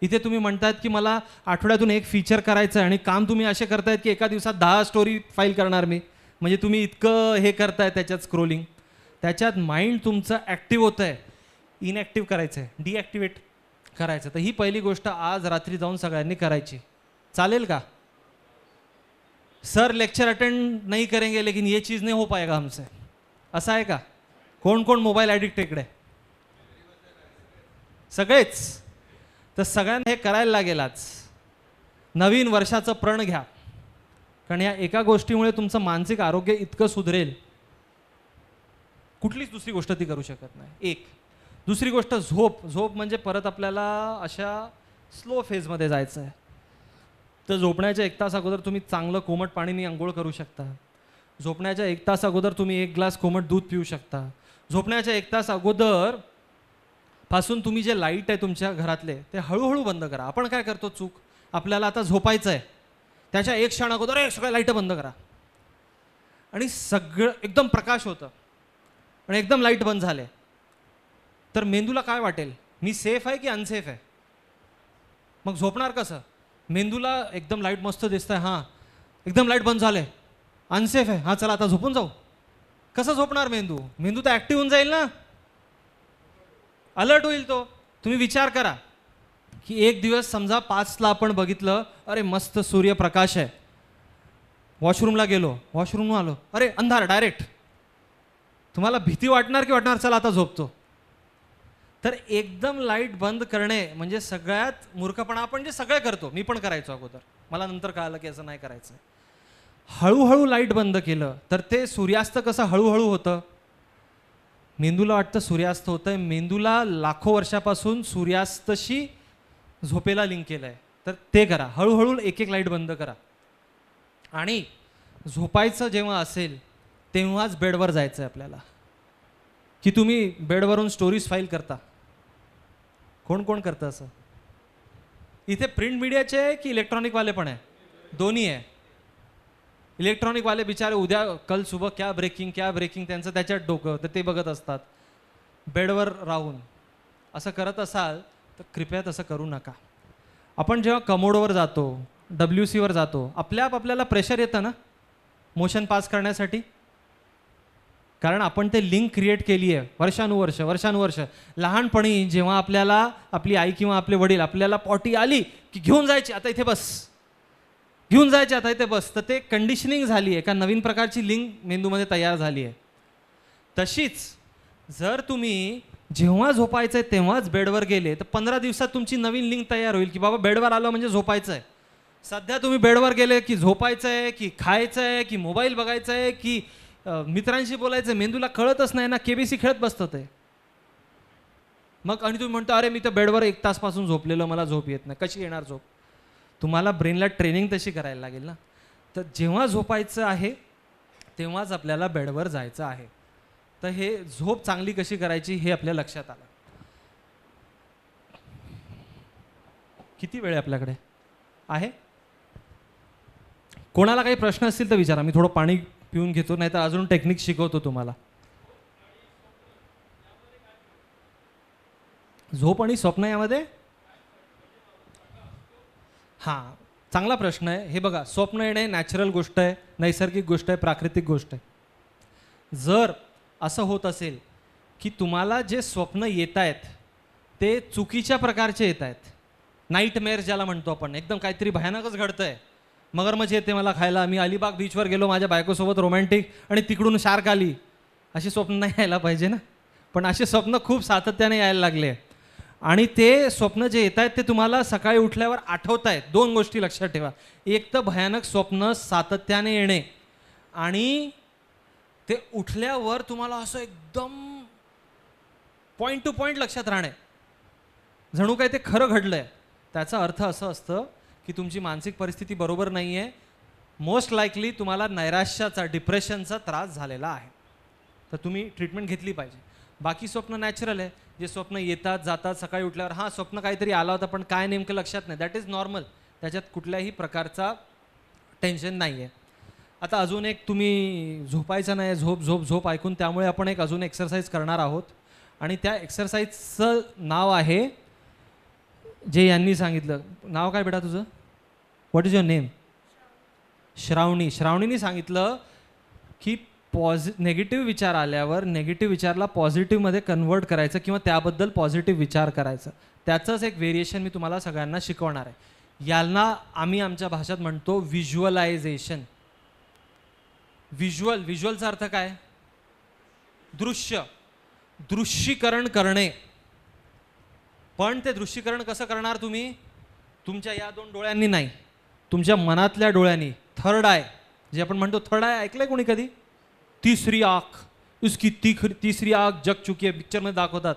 इथे तुम्ही म्हणतात की मला आठवड्यातून एक फीचर करायचं आहे, आणि काम तुम्ही असे करतायत की एका दिवसात 10 स्टोरी फाईल करणार मी. म्हणजे तुम्ही इतकं हे करताय त्याच्यात स्क्रोलिंग, त्याच्यात माइंड तुमचं ॲक्टिव्ह होतं आहे. इनॲक्टिव्ह करायचं आहे, डिॲक्टिवेट करायचं. तर ही पहिली गोष्ट आज रात्री जाऊन सगळ्यांनी करायची. चालेल का? सर लेक्चर अटेंड नहीं करेंगे लेकिन ये चीज़ नहीं हो पाएगा हमसे, असं आहे का? कोण कोण मोबाईल ॲडिक्ट इकडे? सगळेच. तर सगळ्यांना हे करायला लागेल. आज नवीन वर्षाचं प्रण घ्या, कारण या एका गोष्टीमुळे तुमचं मानसिक आरोग्य इतकं सुधरेल, कुठलीच दुसरी गोष्ट ती करू शकत नाही. एक. दुसरी गोष्ट झोप. झोप म्हणजे परत आपल्याला अशा स्लो फेजमध्ये जायचं आहे. तर झोपण्याच्या 1 तास अगोदर तुम्ही चांगलं कोमट पाणीने अंघोळ करू शकता. झोपण्याच्या 1 तास अगोदर तुम्ही 1 ग्लास कोमट दूध पिऊ शकता. झोपण्याच्या 1 तास अगोदर पासून तुम्ही जे लाईट आहे तुमच्या घरातले ते हळूहळू बंद करा. आपण काय करतो चूक, आपल्याला आता झोपायचं आहे त्याच्या 1 क्षण अगोदर सगळ्या लाईट बंद करा, आणि सगळं एकदम प्रकाश होतं आणि एकदम लाईट बंद झाले, तर मेंदूला काय वाटेल, मी सेफ आहे की अनसेफ आहे? मग झोपणार कसं? मेंदूला एकदम लाईट मस्त दिसतंय, हां एकदम लाईट बंद झाले, अनसेफ आहे, हां चला आता झोपून जाऊ. कसं झोपणार मेंदू? मेंदू तर ॲक्टिव्ह होऊन जाईल ना, अलर्ट होईल तो. तुम्ही विचार करा की एक दिवस समजा 5ला आपण बघितलं, अरे मस्त सूर्यप्रकाश आहे, वॉशरूमला गेलो, वॉशरूम आलो, अरे अंधार डायरेक्ट. तुम्हाला भीती वाटणार की वाटणार चला आता झोपतो? तर एकदम लाईट बंद करणे म्हणजे सगळ्यात मूर्खपणा. आपण जे सगळे करतो, मी पण करायचो अगोदर, मला नंतर कळालं की असं नाही करायचं. हळूहळू लाईट बंद केलं तर ते सूर्यास्त कसं हळूहळू होतं. मेंदूला वाटतं सूर्यास्त होतं आहे, मेंदूला लाखो वर्षापासून सूर्यास्तशी झोपेला लिंक केलं आहे. तर ते करा, हळूहळू एक एक लाईट बंद करा. आणि झोपायचं जेव्हा असेल तेव्हाच बेडवर जायचं आहे आपल्याला. की तुम्ही बेडवरून स्टोरीज फाईल करता? कोण कोण करतं असं? इथे प्रिंट मीडियाचे आहे की इलेक्ट्रॉनिकवाले पण आहे? दोन्ही आहे. इलेक्ट्रॉनिकवाले बिचारे उद्या कल सुबह क्या ब्रेकिंग त्यांचं त्याच्यात डोकं, तर ते बघत असतात बेडवर राहून. असं करत असाल तर कृपया तसं करू नका. आपण जेव्हा कमोडवर जातो, WCवर जातो, आपल्याला प्रेशर येतं ना मोशन पास करण्यासाठी, कारण आपण ते लिंक क्रिएट केली आहे वर्षानुवर्ष. लहानपणी जेव्हा आपल्याला आपली आई किंवा आपले वडील आपल्याला पॉटी आली की घेऊन जायची, आता इथे बस, घेऊन जायचे आता इथे बस, तर ते कंडिशनिंग झाली आहे, का नवीन प्रकारची लिंक मेंदूमध्ये तयार झाली आहे. तशीच जर तुम्ही जेव्हा झोपायचं आहे तेव्हाच बेडवर गेले तर 15 दिवसात तुमची नवीन लिंक तयार होईल की बाबा बेडवर आलो म्हणजे झोपायचं आहे. सध्या तुम्ही बेडवर गेले की झोपायचं आहे की खायचं आहे की मोबाईल बघायचं आहे की मित्रांशी बोलायचं, मेंदूला कळतच नाही ना, KBC खेळत बसतं ते. मग आणि तुम्ही म्हणता अरे मी तर बेडवर 1 तासपासून झोपलेलो, मला झोप येत नाही. कशी येणार झोप? तुम्हाला ब्रेनला ट्रेनिंग तशी करायला लागेल ना. तर जेव्हा झोपायचं आहे तेव्हाच आपल्याला बेडवर जायचं आहे. तर हे झोप चांगली कशी करायची हे आपल्या लक्षात आलं. किती वेळ आहे आपल्याकडे? आहे कोणाला काही प्रश्न असतील तर विचारा, मी थोडं पाणी पिऊन घेतो, नाहीतर अजून टेक्निक शिकवतो तुम्हाला. झोप आणि स्वप्न यामध्ये, हां चांगला प्रश्न आहे. हे बघा, स्वप्न येणे नॅचरल गोष्ट आहे, नैसर्गिक गोष्ट आहे, प्राकृतिक गोष्ट आहे. जर असं होत असेल की तुम्हाला जे स्वप्न येत आहेत ते चुकीच्या प्रकारचे येत आहेत, नाईटमेअर ज्याला म्हणतो आपण, एकदम काहीतरी भयानकच घडतंय, मगरमच्छ येते मला खायला, मी अलिबाग बीचवर गेलो माझ्या बायकोसोबत रोमॅन्टिक आणि तिकडून शार्क आली, अशी स्वप्न नाही यायला पाहिजे ना. पण असे स्वप्न खूप सातत्याने यायला लागले आणि ते स्वप्न जे येत आहेत ते तुम्हाला सकाळी उठल्यावर आठवत आहेत. दोन गोष्टी लक्षात ठेवा, एक तर भयानक स्वप्न सातत्याने येणे आणि ते उठल्यावर तुम्हाला असं एकदम पॉईंट टू पॉईंट लक्षात राहणे, जणू काय ते खरं घडलं आहे. त्याचा अर्थ असं असतं की तुमची मानसिक परिस्थिती बरोबर नाही आहे, मोस्ट लाईकली तुम्हाला नैराश्याचा, डिप्रेशनचा त्रास झालेला आहे, तर तुम्ही ट्रीटमेंट घेतली पाहिजे. बाकी स्वप्न नॅचरल आहे, जे स्वप्न येतात जातात, सकाळी उठल्यावर हां स्वप्न काहीतरी आला होता पण काय नेमकं लक्षात नाही, दॅट इज नॉर्मल, त्याच्यात कुठल्याही प्रकारचा टेन्शन नाही आहे. आता अजून एक, तुम्ही झोपायचं नाही, झोप झोप झोप ऐकून, त्यामुळे आपण एक अजून एक्सरसाइज करणार आहोत आणि त्या एक्सरसाइजचं नाव आहे, जे यांनी सांगितलं. नाव काय बेटा तुझं? What is your name? Shravani. श्रावणीने सांगितलं की नेगेटिव्ह विचार आल्यावर नेगेटिव्ह विचारला पॉझिटिव्हमध्ये कन्वर्ट करायचं किंवा त्याबद्दल पॉझिटिव्ह विचार करायचं. त्याचंच एक व्हेरिएशन मी तुम्हाला सगळ्यांना शिकवणार आहे. याला आम्ही आमच्या भाषेत म्हणतो व्हिज्युअलायझेशन. व्हिज्युअलचा अर्थ काय? दृश्य, दृश्यीकरण करणे. पण ते दृश्यीकरण कसं करणार तुम्ही? तुमच्या या दोन डोळ्यांनी नाही, तुमच्या मनातल्या डोळ्यांनी. थर्ड आय, जे आपण म्हणतो, थर्ड आय ऐकलंय कोणी कधी? तीसरी आँख, इसकी तीसरी आँख जग चुकी आहे, पिक्चरमध्ये दाखवतात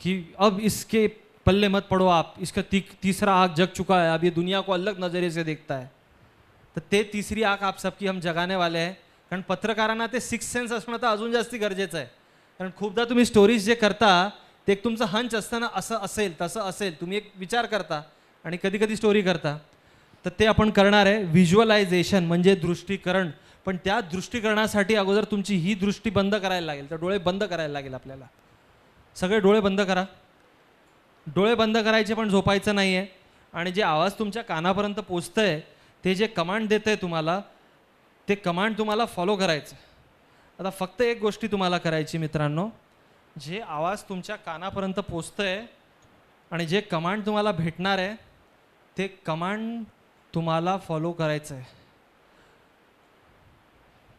की अब इसके पल्ले मत पडो आप, इसका तीसरा आँख जग चुका है, अब ये दुनिया को अलग नजरिए से देखता है. तर ते तिसरी आँख आप सबकी हम जगाने वाले आहे. कारण पत्रकारांना ते सिक्स सेन्स असणं तर अजून जास्ती गरजेचं आहे. कारण खूपदा तुम्ही स्टोरीज जे करता ते एक तुमचं हंच असताना असं असेल तसं असेल, तुम्ही एक विचार करता आणि कधी कधी स्टोरी करता. तर ते आपण करणार आहे. व्हिज्युअलायझेशन म्हणजे दृष्टीकरण. पण त्या दृष्टीकरणासाठी अगोदर तुमची ही दृष्टी बंद करायला लागेल, तर डोळे बंद करायला लागेल आपल्याला. सगळे डोळे बंद करा. डोळे बंद करायचे पण झोपायचं नाही आहे. आणि जे आवाज तुमच्या कानापर्यंत पोचतंय, ते जे कमांड देतं आहे तुम्हाला, ते कमांड तुम्हाला फॉलो करायचं. आता फक्त एक गोष्टी तुम्हाला करायची मित्रांनो, जे आवाज तुमच्या कानापर्यंत पोचतंय आणि जे कमांड तुम्हाला भेटणार आहे ते कमांड तुम्हाला फॉलो करायचं आहे.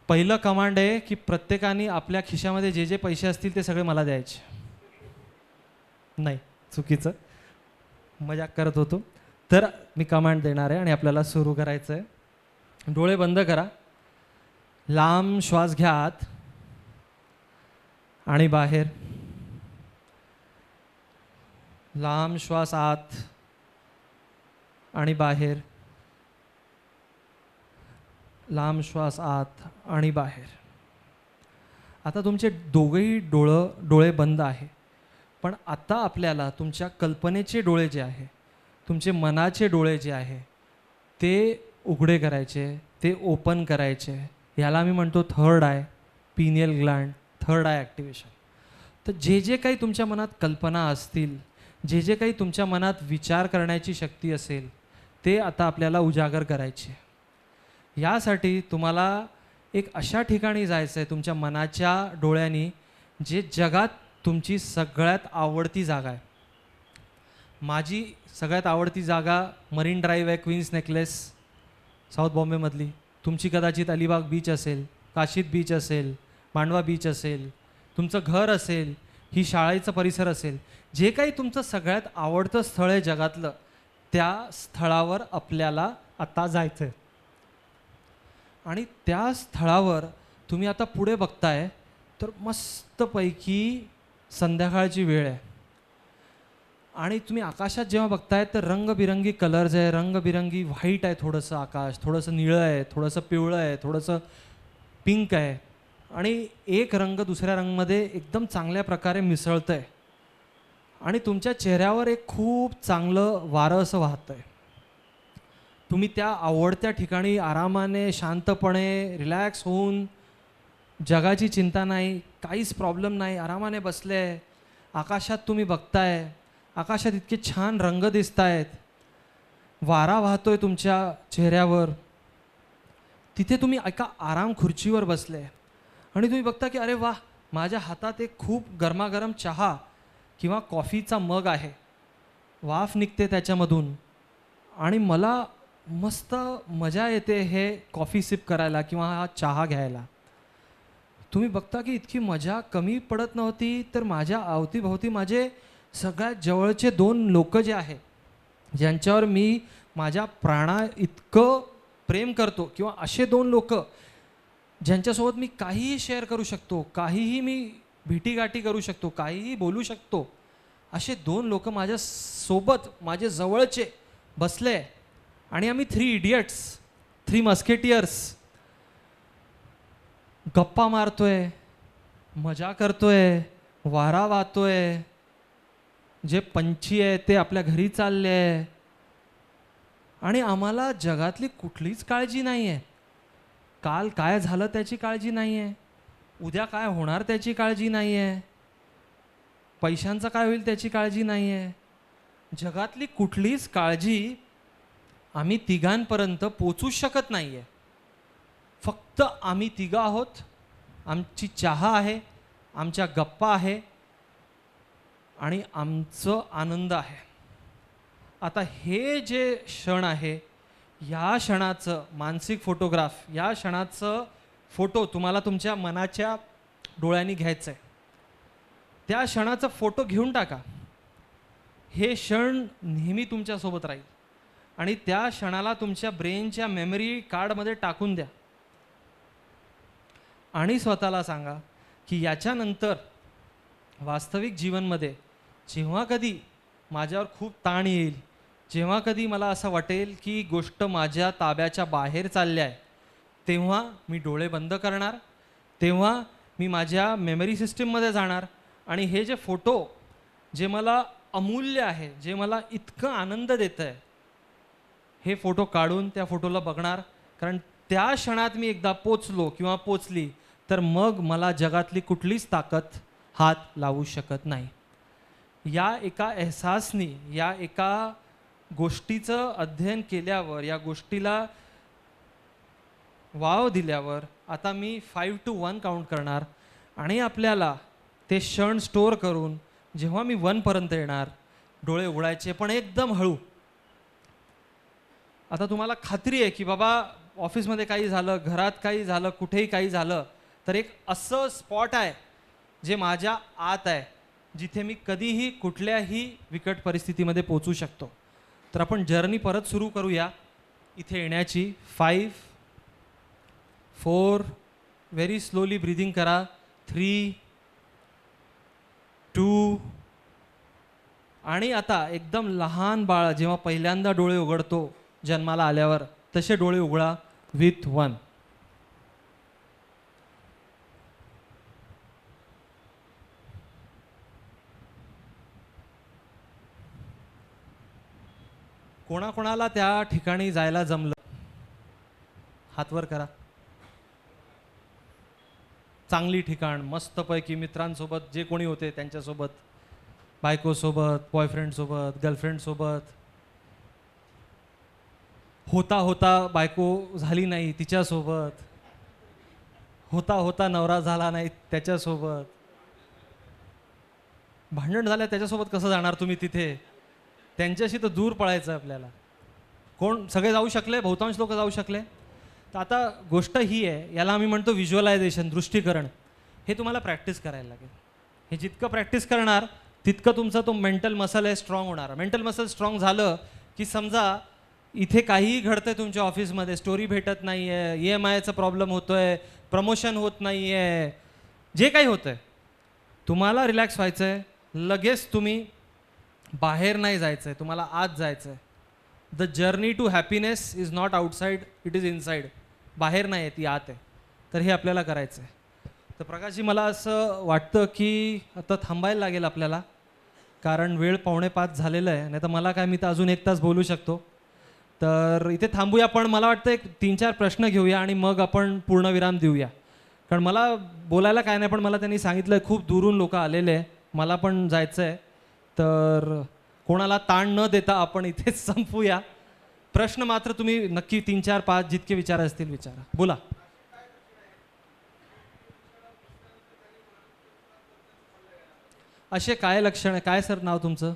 पहिलं कमांड आहे की प्रत्येकाने आपल्या खिशामध्ये जे जे पैसे असतील ते सगळे मला द्यायचे. नाही, चुकीचं, मजाक करत होतो. तर मी कमांड देणार आहे आणि आपल्याला सुरू करायचं आहे. डोळे बंद करा. लांब श्वास घ्या आत आणि बाहेर. लांब श्वास आत आणि बाहेर. लांब श्वास आत आणि बाहेर. आता तुमचे दोघेही डोळे बंद आहे. पण आता आपल्याला तुमच्या कल्पनेचे डोळे जे आहे, तुमचे मनाचे डोळे जे आहे ते उघडे करायचे, ते ओपन करायचे. याला मी म्हणतो third I, pineal Gland, third I activation. तर जे जे काही तुमच्या मनात कल्पना असतील, जे जे काही तुमच्या मनात विचार करण्याची शक्ती असेल, ते आता आपल्याला उजागर करायचे. यासाठी तुम्हाला एक अशा ठिकाणी जायचं आहे तुमच्या मनाच्या डोळ्यांनी, जे जगात तुमची सगळ्यात आवडती जागा आहे. माझी सगळ्यात आवडती जागा मरीन ड्राईव्ह आहे, क्वीन्स नेकलेस, साऊथ बॉम्बेमधली. तुमची कदाचित अलिबाग बीच असेल, काशीद बीच असेल, मांडवा बीच असेल, तुमचं घर असेल, ही शाळेचा परिसर असेल. जे काही तुमचं सगळ्यात आवडतं स्थळ आहे जगातलं, त्या स्थळावर आपल्याला आता जायचं आहे. आणि त्या स्थळावर तुम्ही आता पुढे बघताय तर मस्तपैकी संध्याकाळची वेळ आहे. आणि तुम्ही आकाशात जेव्हा बघताय तर रंगबिरंगी कलर्स आहे, रंगबिरंगी व्हाईट आहे, थोडंसं आकाश, थोडंसं निळं आहे, थोडंसं पिवळं आहे, थोडंसं पिंक आहे. आणि एक रंग दुसऱ्या रंगमध्ये एकदम चांगल्या प्रकारे मिसळतं आहे. आणि तुमच्या चेहऱ्यावर एक खूप चांगलं वारं असं वाहतं आहे. तुम्ही त्या आवडत्या ठिकाणी आरामाने शांतपणे रिलॅक्स होऊन, जगाची चिंता नाही, काहीच प्रॉब्लेम नाही, आरामाने बसले, आकाशात तुम्ही बघताय, आकाशात इतके छान रंग दिसत आहेत, वारा वाहतोय तुमच्या चेहऱ्यावर, तिथे तुम्ही एका आराम खुर्चीवर बसले आणि तुम्ही बघता की अरे वा, माझ्या हातात एक खूप गरमागरम चहा किंवा कॉफीचा मग आहे, वाफ निघते त्याच्यामधून आणि मला मस्त मजा येते हे कॉफी सिप करायला किंवा हा चहा घ्यायला. तुम्ही बघता की इतकी मजा कमी पडत नव्हती, तर माझ्या अवतीभोवती माझे सगळ्यात जवळचे 2 लोक जे आहे, ज्यांच्यावर मी माझ्या प्राणा इतकं प्रेम करतो, किंवा असे 2 लोक ज्यांच्यासोबत मी काहीही शेअर करू शकतो, काहीही मी भेटीगाठी करू शकतो, काहीही बोलू शकतो, असे 2 लोक माझ्यासोबत माझे जवळचे बसले आणि आम्ही 3 इडियट्स, 3 मस्केटियर्स गप्पा मारतोय, मजा करतोय, वारा वाहतोय, जे पंछी आहे ते आपल्या घरी चालले आहे आणि आम्हाला जगातली कुठलीच काळजी नाही आहे. काल काय झालं त्याची काळजी नाही आहे, उद्या काय होणार त्याची काळजी नाही आहे, पैशांचं काय होईल त्याची काळजी नाही आहे. जगातली कुठलीच काळजी आम्ही तिघांपर्यंत पोचू शकत नाही आहे. फक्त आम्ही तिघं आहोत, आमची चहा आहे, आमच्या गप्पा आहे आणि आमचं आनंद आहे. आता हे जे क्षण आहे, या क्षणाचं मानसिक फोटोग्राफ, या क्षणाचं फोटो तुम्हाला तुमच्या मनाच्या डोळ्यांनी घ्यायचं आहे. त्या क्षणाचा फोटो घेऊन टाका. हे क्षण नेहमी तुमच्यासोबत राहील आणि त्या क्षणाला तुमच्या ब्रेनच्या मेमरी कार्डमध्ये टाकून द्या आणि स्वतःला सांगा की याच्यानंतर वास्तविक जीवनमध्ये जेव्हा कधी माझ्यावर खूप ताण येईल, जेव्हा कधी मला असं वाटेल की गोष्ट माझ्या ताब्याच्या बाहेर चालली आहे, तेव्हा मी डोळे बंद करणार, तेव्हा मी माझ्या मेमरी सिस्टीममध्ये जाणार आणि हे जे फोटो जे मला अमूल्य आहे, जे मला इतकं आनंद देतं आहे, हे फोटो काढून त्या फोटोला बघणार. कारण त्या क्षणात मी एकदा पोचलो किंवा पोचली तर मग मला जगातली कुठलीच ताकद हात लावू शकत नाही. या एका एहसासनी, या एका गोष्टीचं अध्ययन केल्यावर, या गोष्टीला वाव दिल्यावर आता मी 5 to 1 काउंट करणार आणि आपल्याला ते क्षण स्टोअर करून जेव्हा मी 1 पर्यंत येणार, डोळे उघडायचे पण एकदम हळू. आता तुम्हाला खात्री आहे की बाबा ऑफिसमध्ये काही झालं, घरात काही झालं, कुठेही काही झालं तर एक असं स्पॉट आहे जे माझ्या आत आहे, जिथे मी कधीही कुठल्याही बिकट परिस्थितीमध्ये पोचू शकतो. तर आपण जर्नी परत सुरू करूया इथे येण्याची. 5 4 व्हेरी स्लोली ब्रीदिंग करा. 3 2 आणि आता एकदम लहान बाळ जेव्हा पहिल्यांदा डोळे उघडतो जन्माला आल्यावर, तसे डोळे उघडा विथ 1. कोणाकोणाला त्या ठिकाणी जायला जमलं हातवर करा. चांगली ठिकाण, मस्तपैकी मित्रांसोबत जे कोणी होते त्यांच्यासोबत, बायकोसोबत, बॉयफ्रेंडसोबत, गर्लफ्रेंडसोबत, होता होता बायको झाली नाही तिच्यासोबत, होता होता नवरा झाला नाही त्याच्यासोबत, भांडण झालं त्याच्यासोबत कसं जाणार तुम्ही तिथे, त्यांच्याशी तर दूर पळायचं आपल्याला. कोण सगळे जाऊ शकले, बहुतांश लोक जाऊ शकले. तर आता गोष्ट ही आहे, याला आम्ही म्हणतो व्हिज्युअलायझेशन, दृष्टीकरण. हे तुम्हाला प्रॅक्टिस करायला लागेल. हे जितकं प्रॅक्टिस करणार तितकं तुमचा तो मेंटल मसल आहे स्ट्रॉंग होणार. मेंटल मसल स्ट्रॉंग झालं की समजा इथे काहीही घडतंय तुमच्या ऑफिसमध्ये, स्टोरी भेटत नाही आहे, EMIचा प्रॉब्लेम होतो आहे, प्रमोशन होत नाही आहे, जे काही होतं आहे, तुम्हाला रिलॅक्स व्हायचं आहे. लगेच तुम्ही बाहेर नाही जायचं आहे, तुम्हाला आत जायचं आहे. The journey to happiness is not outside, it is inside. बाहेर नाही आहे, ती आत आहे. तर हे आपल्याला करायचं आहे. तर प्रकाशजी, मला असं वाटतं की आता थांबायला लागेल आपल्याला, कारण वेळ 4:45 झालेलं आहे. नाही तर मला काय, मी तर अजून 1 तास बोलू शकतो. तर इथे थांबूया, पण मला वाटतं एक 3-4 प्रश्न घेऊया आणि मग आपण पूर्णविराम देऊया. कारण मला बोलायला काय नाही, पण मला त्यांनी सांगितलं खूप दुरून लोक आलेले आहे, मला पण जायचं आहे. तर कोणाला ताण न देता आपण इथेच संपूया. प्रश्न मात्र तुम्ही नक्की 3-4-5 जितके विचार असतील विचारा, बोला. असे काय लक्षण आहे? काय सर नाव तुमचं?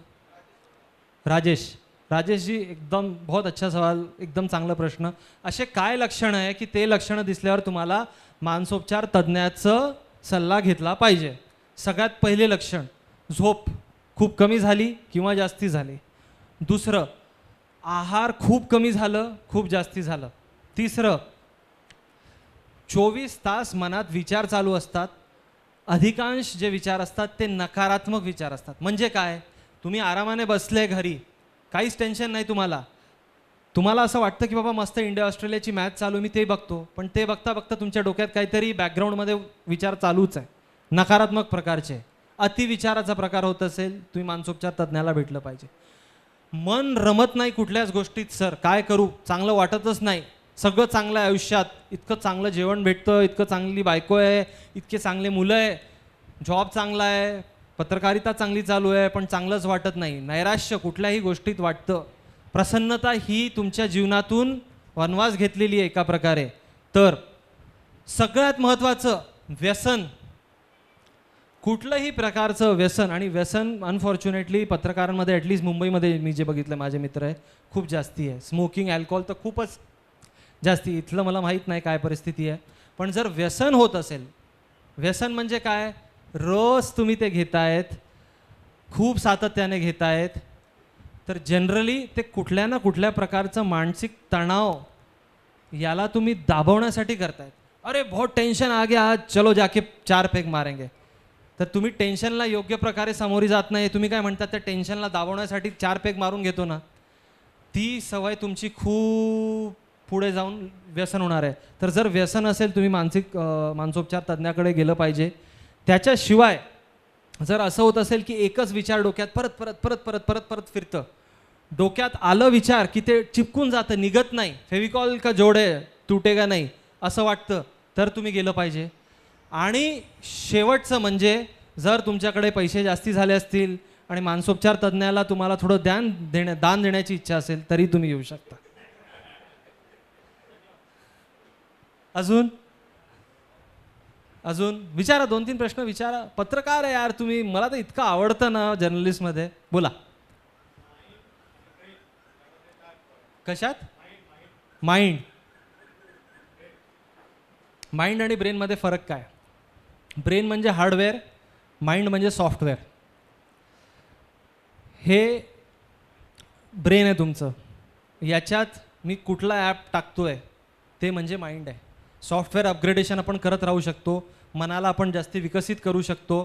राजेश. राजेश जी, एकदम बहुत अच्छा सवाल, एकदम चांगला प्रश्न. असे काय लक्षण आहे की ते लक्षणं दिसल्यावर तुम्हाला मानसोपचार तज्ज्ञाचं सल्ला घेतला पाहिजे? सगळ्यात पहिले लक्षण, झोप खूप कमी झाली किंवा जास्ती झाली. दुसरं, आहार खूप कमी झालं, खूप जास्ती झालं. तिसरं, 24 तास मनात विचार चालू असतात. अधिकांश जे विचार असतात ते नकारात्मक विचार असतात. म्हणजे काय? तुम्ही आरामाने बसले घरी, काहीच टेन्शन नाही तुम्हाला. तुम्हाला असं वाटतं की बाबा मस्त इंडिया ऑस्ट्रेलियाची मॅच चालू, मी ते बघतो. पण ते बघता बघता तुमच्या डोक्यात काहीतरी बॅकग्राऊंडमध्ये विचार चालूच आहे, नकारात्मक प्रकारचे. अतिविचाराचा प्रकार होत असेल, तुम्ही मानसोपचार तज्ज्ञाला भेटलं पाहिजे. मन रमत नाही कुठल्याच गोष्टीत, सर काय करू, चांगलं वाटतच नाही. सगळं चांगलं आहे आयुष्यात, इतकं चांगलं जेवण भेटतं, इतकं चांगली बायको आहे, इतके चांगले मुलं आहे, जॉब चांगला आहे, पत्रकारिता चांगली चालू आहे, पण चांगलंच वाटत नाही. नैराश्य कुठल्याही गोष्टीत वाटतं. प्रसन्नता ही तुमच्या जीवनातून वनवास घेतलेली आहे एका प्रकारे. तर सगळ्यात महत्त्वाचं, व्यसन. कुठलंही प्रकारचं व्यसन, आणि व्यसन अनफॉर्च्युनेटली पत्रकारांमध्ये, ॲटलिस्ट मुंबईमध्ये मी जे बघितलं, माझे मित्र आहे, खूप जास्ती आहे. स्मोकिंग, अल्कोहोल तर खूपच जास्ती. इथलं मला माहीत नाही काय परिस्थिती आहे, पण जर व्यसन होत असेल, व्यसन म्हणजे काय? रोज तुम्ही ते घेतायत, खूप सातत्याने घेतायत, तर जनरली ते कुठल्या ना कुठल्या प्रकारचं मानसिक तणाव याला तुम्ही दाबवण्यासाठी करतायत. अरे बहुत टेन्शन आ गया आज, चलो जाके 4 पेग मारेंगे. तर तुम्ही टेन्शनला योग्य प्रकारे सामोरी जात नाही. तुम्ही काय म्हणतात, त्या टेन्शनला दाबवण्यासाठी 4 पेग मारून घेतो ना, ती सवय तुमची खूप पुढे जाऊन व्यसन होणार आहे. तर जर व्यसन असेल, तुम्ही मानसोपचार तज्ज्ञाकडे गेलं पाहिजे. त्याच्याशिवाय जर असं होत असेल की एकच विचार डोक्यात परत परत परत परत परत परत फिरतं, डोक्यात आलं विचार की ते चिपकून जातं, निघत नाही, फेविकॉल का जोडे तुटेगा नाही असं वाटतं, तर तुम्ही गेलं पाहिजे. आणि शेवटचं म्हणजे, जर तुमच्याकडे पैसे जास्ती झाले असतील आणि मानसोपचार तज्ज्ञाला तुम्हाला थोडं दान देण्याची इच्छा असेल, तरी तुम्ही येऊ शकता. अजून अजून विचारा, 2-3 प्रश्न विचारा. पत्रकार आहे यार तुम्ही, मला तर इतकं आवडतं ना जर्नलिस्टमध्ये. बोला. कशात? माइंड. माइंड आणि ब्रेनमध्ये फरक काय? ब्रेन म्हणजे हार्डवेअर, माइंड म्हणजे सॉफ्टवेअर. हे ब्रेन आहे तुमचं, याच्यात मी कुठला ॲप टाकतोय ते म्हणजे माइंड आहे. सॉफ्टवेअर अपग्रेडेशन आपण करत राहू शकतो, मनाला आपण जास्ती विकसित करू शकतो.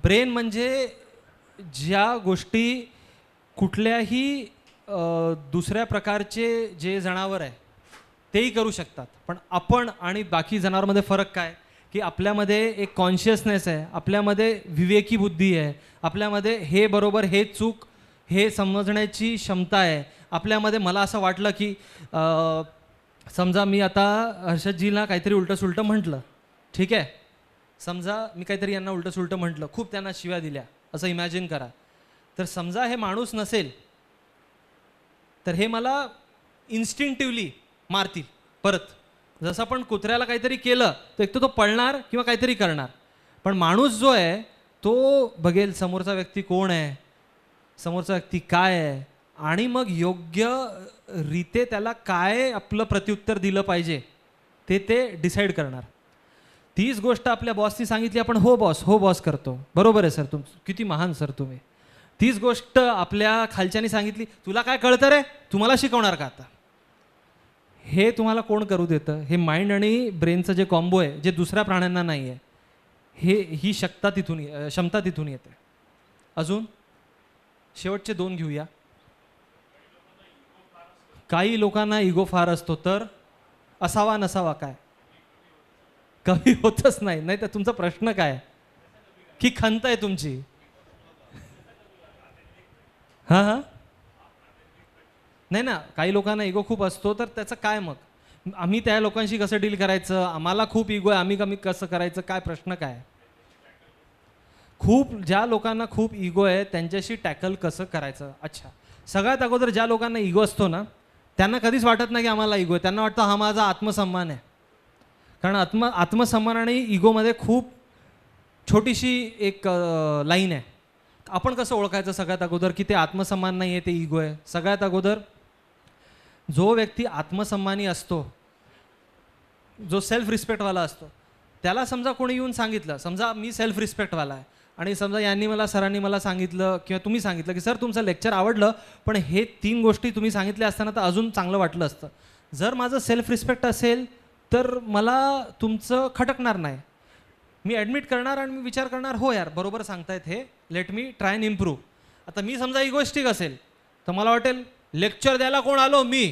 ब्रेन म्हणजे ज्या गोष्टी कुठल्याही दुसऱ्या प्रकारचे जे जनावर आहे तेही करू शकतात. पण आपण आणि बाकी जनावरांमध्ये फरक काय की आपल्यामध्ये एक कॉन्शियसनेस आहे, आपल्यामध्ये विवेकी बुद्धी आहे, आपल्यामध्ये हे बरोबर हे चूक हे समजण्याची क्षमता आहे. आपल्यामध्ये मला असं वाटलं की समजा मी आता हर्षदजीला काहीतरी उलटं सुलटं म्हटलं, ठीक आहे, समजा मी काहीतरी यांना उलटं सुलटं म्हटलं, खूप त्यांना शिव्या दिल्या, असं इमॅजिन करा. तर समजा हे माणूस नसेल तर हे मला इन्स्टिंक्टिव्हली मारतील परत. जसं आपण कुत्र्याला काहीतरी केलं तर एक तर तो पळणार किंवा काहीतरी करणार. पण माणूस जो आहे तो बघेल समोरचा व्यक्ती कोण आहे, समोरचा व्यक्ती काय आहे, आणि मग योग्य रीते त्याला काय आपलं प्रत्युत्तर दिलं पाहिजे ते डिसाईड करणार. तीच गोष्ट आपल्या बॉसनी सांगितली, आपण हो बॉस करतो, बरोबर आहे सर, किती महान सर तुम्ही. तीच गोष्ट आपल्या खालच्यानी सांगितली, तुला काय कळतं रे, तुम्हाला शिकवणार का आता. हे तुम्हाला कोण करू देतं? हे माइंड आणि ब्रेनचं जे कॉम्बो आहे, जे दुसऱ्या प्राण्यांना नाही आहे, ही क्षमता तिथून येते. अजून शेवटचे 2 घेऊया. काही लोकांना इगो फार असतो, तर असावा नसावा काय? कमी होतच नाही. नाही तर तुमचा प्रश्न काय की खंत आहे तुमची? हां नाही ना, काही लोकांना इगो खूप असतो, तर त्याचं काय मग? आम्ही त्या लोकांशी कसं डील करायचं? आम्हाला खूप इगो आहे, आम्ही कमी कसं करायचं? काय प्रश्न काय आहे? ज्या लोकांना खूप इगो आहे त्यांच्याशी टॅकल कसं करायचं? अच्छा, सगळ्यात अगोदर ज्या लोकांना इगो असतो ना, त्यांना कधीच वाटत नाही की आम्हाला इगो आहे. त्यांना वाटतं हा माझा आत्मसन्मान आहे. कारण आत्मसन्मान आणि इगोमध्ये खूप छोटीशी एक लाईन आहे. आपण कसं ओळखायचं सगळ्यात अगोदर की ते आत्मसन्मान नाही आहे, ते इगो आहे? सगळ्यात अगोदर जो व्यक्ती आत्मसन्मानी असतो, जो सेल्फ रिस्पेक्टवाला असतो, त्याला समजा कोणी येऊन सांगितलं, समजा मी सेल्फ रिस्पेक्टवाला आहे आणि समजा सरांनी मला सांगितलं किंवा तुम्ही सांगितलं की सर तुमचं लेक्चर आवडलं, पण हे 3 गोष्टी तुम्ही सांगितल्या असताना तर अजून चांगलं वाटलं असतं. जर माझं सेल्फ रिस्पेक्ट असेल तर मला तुमचं खटकणार नाही. मी ॲडमिट करणार आणि मी विचार करणार, हो यार बरोबर सांगतायत हे, let me try and improve. आता मी समजा इगोइस्टिक असेल तर मला वाटेल लेक्चर द्यायला कोण आलो? मी.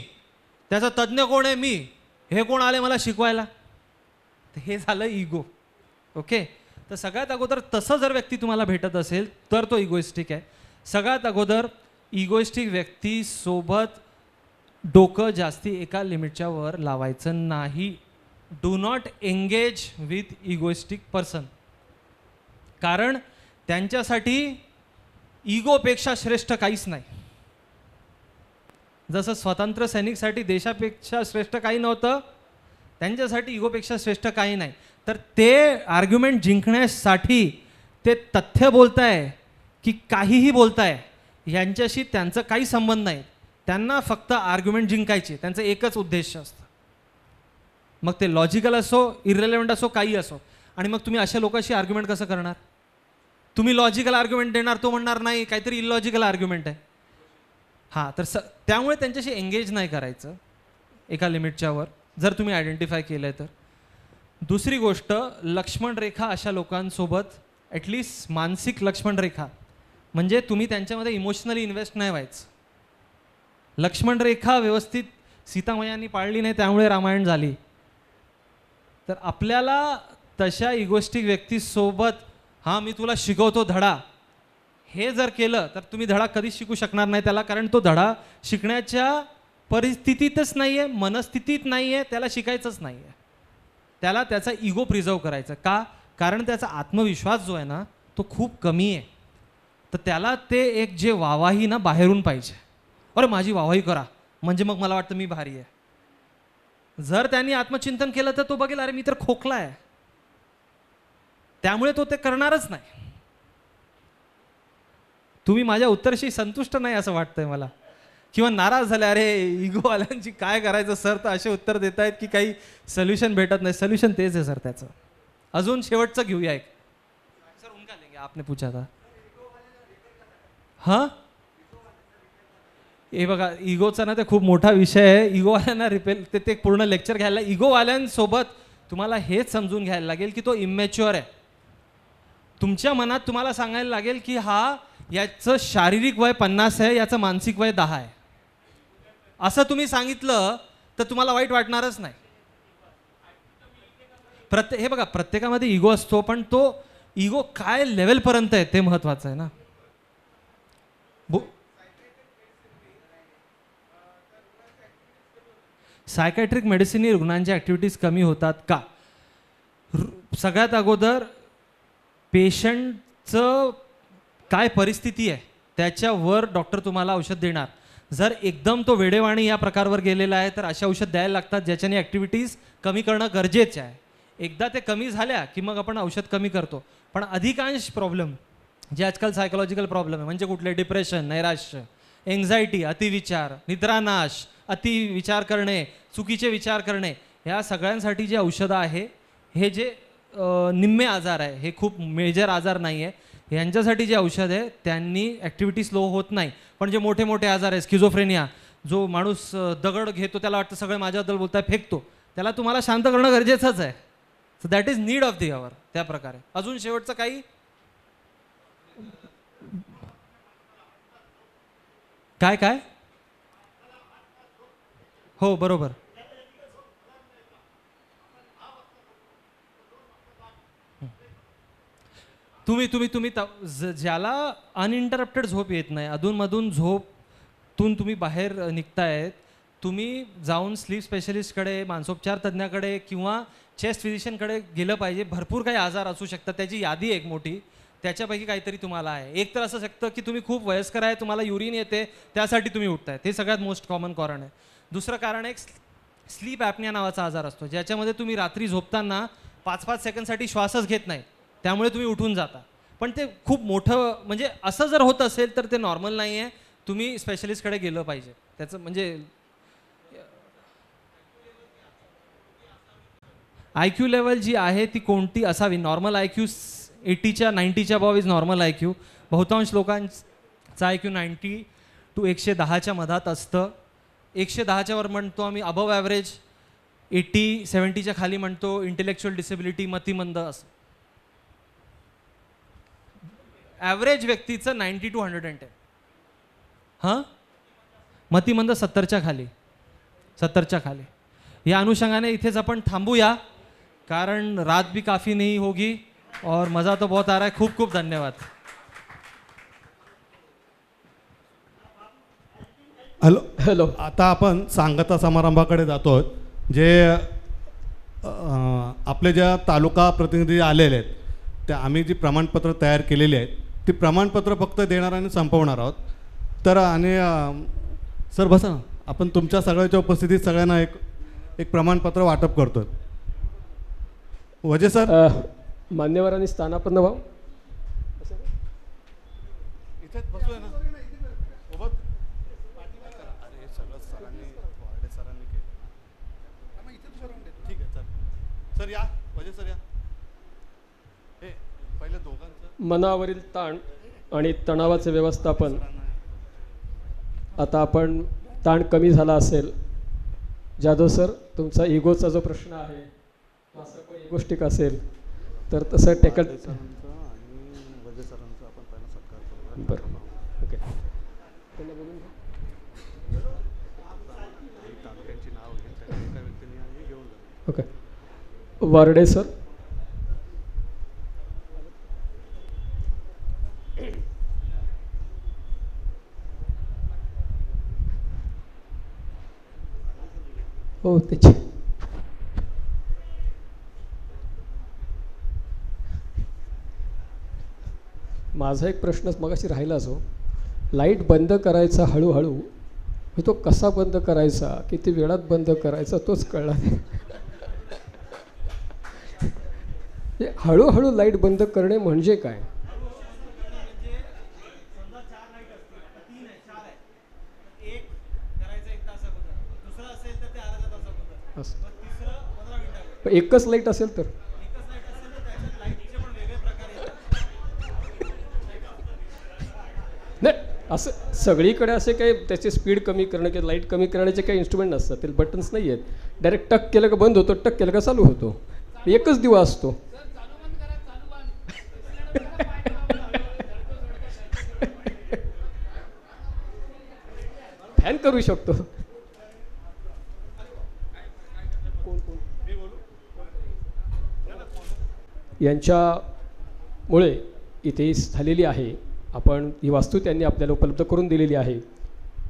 त्याचा तज्ज्ञ कोण आहे? मी. हे कोण आले मला शिकवायला? तर हे झालं इगो. ओके, तर सगळ्यात अगोदर तसं जर व्यक्ती तुम्हाला भेटत असेल तर तो इगोइस्टिक आहे. सगळ्यात अगोदर इगोइस्टिक व्यक्तीसोबत डोकं जास्ती एका लिमिटच्या वर लावायचं नाही. Do not engage with egoistic person. कारण त्यांच्यासाठी इगोपेक्षा श्रेष्ठ काहीच नाही. जसं स्वतंत्र सैनिकसाठी देशापेक्षा श्रेष्ठ काही नव्हतं, त्यांच्यासाठी इगोपेक्षा श्रेष्ठ काही नाही. तर ते आर्ग्युमेंट जिंकण्यासाठी ते तथ्य बोलताय की काहीही बोलताय यांच्याशी त्यांचं काही संबंध नाही. त्यांना फक्त आर्ग्युमेंट जिंकायचे, त्यांचं एकच उद्देश असतं. मग ते लॉजिकल असो, इररिलेव्हंट असो, काही असो. आणि मग तुम्ही अशा लोकांशी आर्ग्युमेंट कसं करणार? तुम्ही लॉजिकल आर्ग्युमेंट देणार, तो म्हणणार नाही काहीतरी इलॉजिकल आर्ग्युमेंट आहे. हां, तर त्यामुळे त्यांच्याशी एंगेज नाही करायचं एका लिमिटच्या वर, जर तुम्ही आयडेंटिफाय केलं आहे तर. दुसरी गोष्ट, लक्ष्मण रेखा अशा लोकांसोबत ॲटलिस्ट मानसिक लक्ष्मण रेखा, म्हणजे तुम्ही त्यांच्यामध्ये इमोशनली इन्व्हेस्ट नाही व्हायचं. लक्ष्मण रेखा व्यवस्थित सीतामयांनी पाळली नाही, त्यामुळे रामायण झाली. तर आपल्याला तशा इगोस्टिक व्यक्तीसोबत हां मी तुला शिकवतो धडा, हे जर केलं तर तुम्ही धडा कधीच शिकू शकणार नाही त्याला. कारण तो धडा शिकण्याच्या परिस्थितीतच नाही आहे, मनस्थितीत नाही आहे, त्याला शिकायचंच नाही आहे. त्याला त्याचा इगो प्रिझर्व करायचा. का? कारण त्याचा आत्मविश्वास जो आहे ना तो खूप कमी आहे. तर त्याला ते एक जे वावाही ना बाहेरून पाहिजे. अरे माझी वावाही करा, म्हणजे मग मला वाटतं मी भारी आहे. जर त्यांनी आत्मचिंतन केलं तर तो बघेल अरे मी तर खोकला आहे, त्यामुळे तो ते करणारच नाही. तुम्ही माझ्या उत्तराशी संतुष्ट नाही असं वाटतंय मला, किंवा नाराज झाले, अरे इगोवाल्यांची काय करायचं सर, तर असे उत्तर देत आहेत की काही सोल्युशन भेटत नाही. सोल्युशन तेच आहे सर त्याचं. अजून शेवटचं घेऊया एक. सर उनका लेंगे, आपने पूछा था. हां, हे बघा इगोचा ना ते खूप मोठा विषय आहे. इगोवाल्यांना ते पूर्ण लेक्चर घ्यायला, इगोवाल्यांसोबत तुम्हाला हेच समजून घ्यायला लागेल की तो इमॅच्युअर आहे. तुमच्या मनात तुम्हाला सांगायला लागेल की याचं शारीरिक वय 50 आहे, याचं मानसिक वय 10 आहे. असं तुम्ही सांगितलं तर तुम्हाला वाईट वाटणारच नाही. हे बघा प्रत्येकामध्ये इगो असतो, पण तो इगो काय लेवलपर्यंत आहे ते महत्वाचं आहे ना. सायकॅट्रिक मेडिसिननी रुग्णांच्या ॲक्टिव्हिटीज कमी होतात का? सगळ्यात अगोदर पेशंटचं काय परिस्थिती आहे त्याच्यावर डॉक्टर तुम्हाला औषध देणार. जर एकदम तो वेडेवाणी या प्रकारवर गेलेला आहे तर अशा औषध द्यायला लागतात ज्याच्याने ॲक्टिव्हिटीज कमी करणं गरजेचं आहे. एकदा ते कमी झाल्या की मग आपण औषध कमी करतो. पण अधिकांश प्रॉब्लेम जे आजकाल सायकोलॉजिकल प्रॉब्लेम आहे, म्हणजे कुठले डिप्रेशन, नैराश्य, एन्झायटी, अतिविचार, निद्रानाश, अति विचार करणे, चुकीचे विचार करणे, ह्या सगळ्यांसाठी जे औषधं आहे, हे जे निम्मे आजार आहे, हे खूप मेजर आजार नाही आहे, यांच्यासाठी जे औषध आहे त्यांनी ॲक्टिव्हिटी स्लो होत नाही. पण जे मोठे मोठे आजार आहे, स्किझोफ्रेनिया, जो माणूस दगड घेतो त्याला वाटतं सगळे माझ्याबद्दल बोलताय, फेकतो, त्याला तुम्हाला शांत करणं गरजेचंच आहे. So that is need of the our. त्या प्रकारे अजून शेवटचं काही काय काय हो बरोबर. तुम्ही ज्याला अनइंटरप्टेड झोप येत नाही, अधूनमधून झोप तून तुम्ही बाहेर निघतायत, तुम्ही जाऊन स्लीप स्पेशलिस्टकडे, मानसोपचार तज्ज्ञाकडे किंवा चेस्ट फिजिशियनकडे गेलं पाहिजे. भरपूर काही आजार असू शकतात, त्याची यादी एक मोठी, त्याच्यापैकी काहीतरी तुम्हाला आहे. एक तर असं शकतं की तुम्ही खूप वयस्कर आहे, तुम्हाला युरिन येते, त्यासाठी तुम्ही उठताय, ते सगळ्यात मोस्ट कॉमन कारण आहे. दुसरं कारण एक स्लीप ॲपनिया नावाचा आजार असतो, ज्याच्यामध्ये तुम्ही रात्री झोपताना 5-5 सेकंडसाठी श्वासच घेत नाही, त्यामुळे तुम्ही उठून जाता. पण ते खूप मोठं, म्हणजे असं जर होत असेल तर ते नॉर्मल नाही आहे, तुम्ही स्पेशलिस्टकडे गेलं पाहिजे. त्याचं म्हणजे IQ लेवल जी आहे ती कोणती असावी. नॉर्मल IQ 80च्या 90च्या अबव इज नॉर्मल IQ. बहुतांश लोकांचा IQ 90 to 110च्या मधात असतं. 110च्या वर म्हणतो आम्ही अबव ॲव्हरेज, 80-70च्या खाली म्हणतो इंटेलेक्च्युअल डिसेबिलिटी, मतिमंद असं. ॲव्हरेज व्यक्तीचं 90 to 110. हां, मतिमंद 70च्या खाली, 70च्या खाली. या अनुषंगाने इथेच आपण थांबूया, कारण रात भी काफ़ी नहीं होगी और मज़ा तो बहुत आ रहा है. खूप खूप धन्यवाद. Hello hello. आता आपण सांगता समारंभाकडे जातो आहोत. जे आपले ज्या तालुका प्रतिनिधी आलेले आहेत, त्या आम्ही जी प्रमाणपत्र तयार केलेली आहेत, ती प्रमाणपत्र फक्त देणार आणि संपवणार आहोत. तर आणि सर बसा ना, आपण तुमच्या सगळ्याच्या उपस्थितीत सगळ्यांना एक प्रमाणपत्र वाटप करतो. वजे सर, मान्यवरांनी स्थानापन्न व्हावं. इथेच बसूया ना सोबत. अरे सगळं सरांनी, वार्डे सरांनी केलं. ठीक आहे सर. सर या, वजे सर या. हे पहिले दोघांचं मनावरील ताण आणि तणावाचे व्यवस्थापन. आता आपण ताण कमी झाला असेल. जाधव सर, तुमचा इगोचा जो प्रश्न आहे, असं काही इगोस्टिक असेल तर तसं टेकल. आणि वजे सरांचा आपण पहिला सत्कार करू. बरं, ओके. त्यांना बोलून घ्या. तालुक्यांची नाव घेऊन त्या एका व्यक्तीने आणि घेऊन जा. ओके. वार्डे सर. हो, त्याची माझा एक प्रश्न मगाशी राहिलाच हो. लाईट बंद करायचा हळूहळू, तो कसा बंद करायचा, किती वेळात बंद करायचा, तोच कळला नाही. हळूहळू लाईट बंद करणे म्हणजे काय? एकच लाईट असेल तर नाही, असं सगळीकडे असे काही त्याचे स्पीड कमी करणं किंवा लाईट कमी करण्याचे काही इन्स्ट्रुमेंट नसतात. ते बटन्स नाही आहेत. डायरेक्ट टक केलं का बंद होतो, टक केलं का चालू होतो. एकच दिवा असतो. फॅन करू शकतो. यांच्यामुळे इथे झालेली आहे. आपण ही वास्तू त्यांनी आपल्याला उपलब्ध करून दिलेली आहे.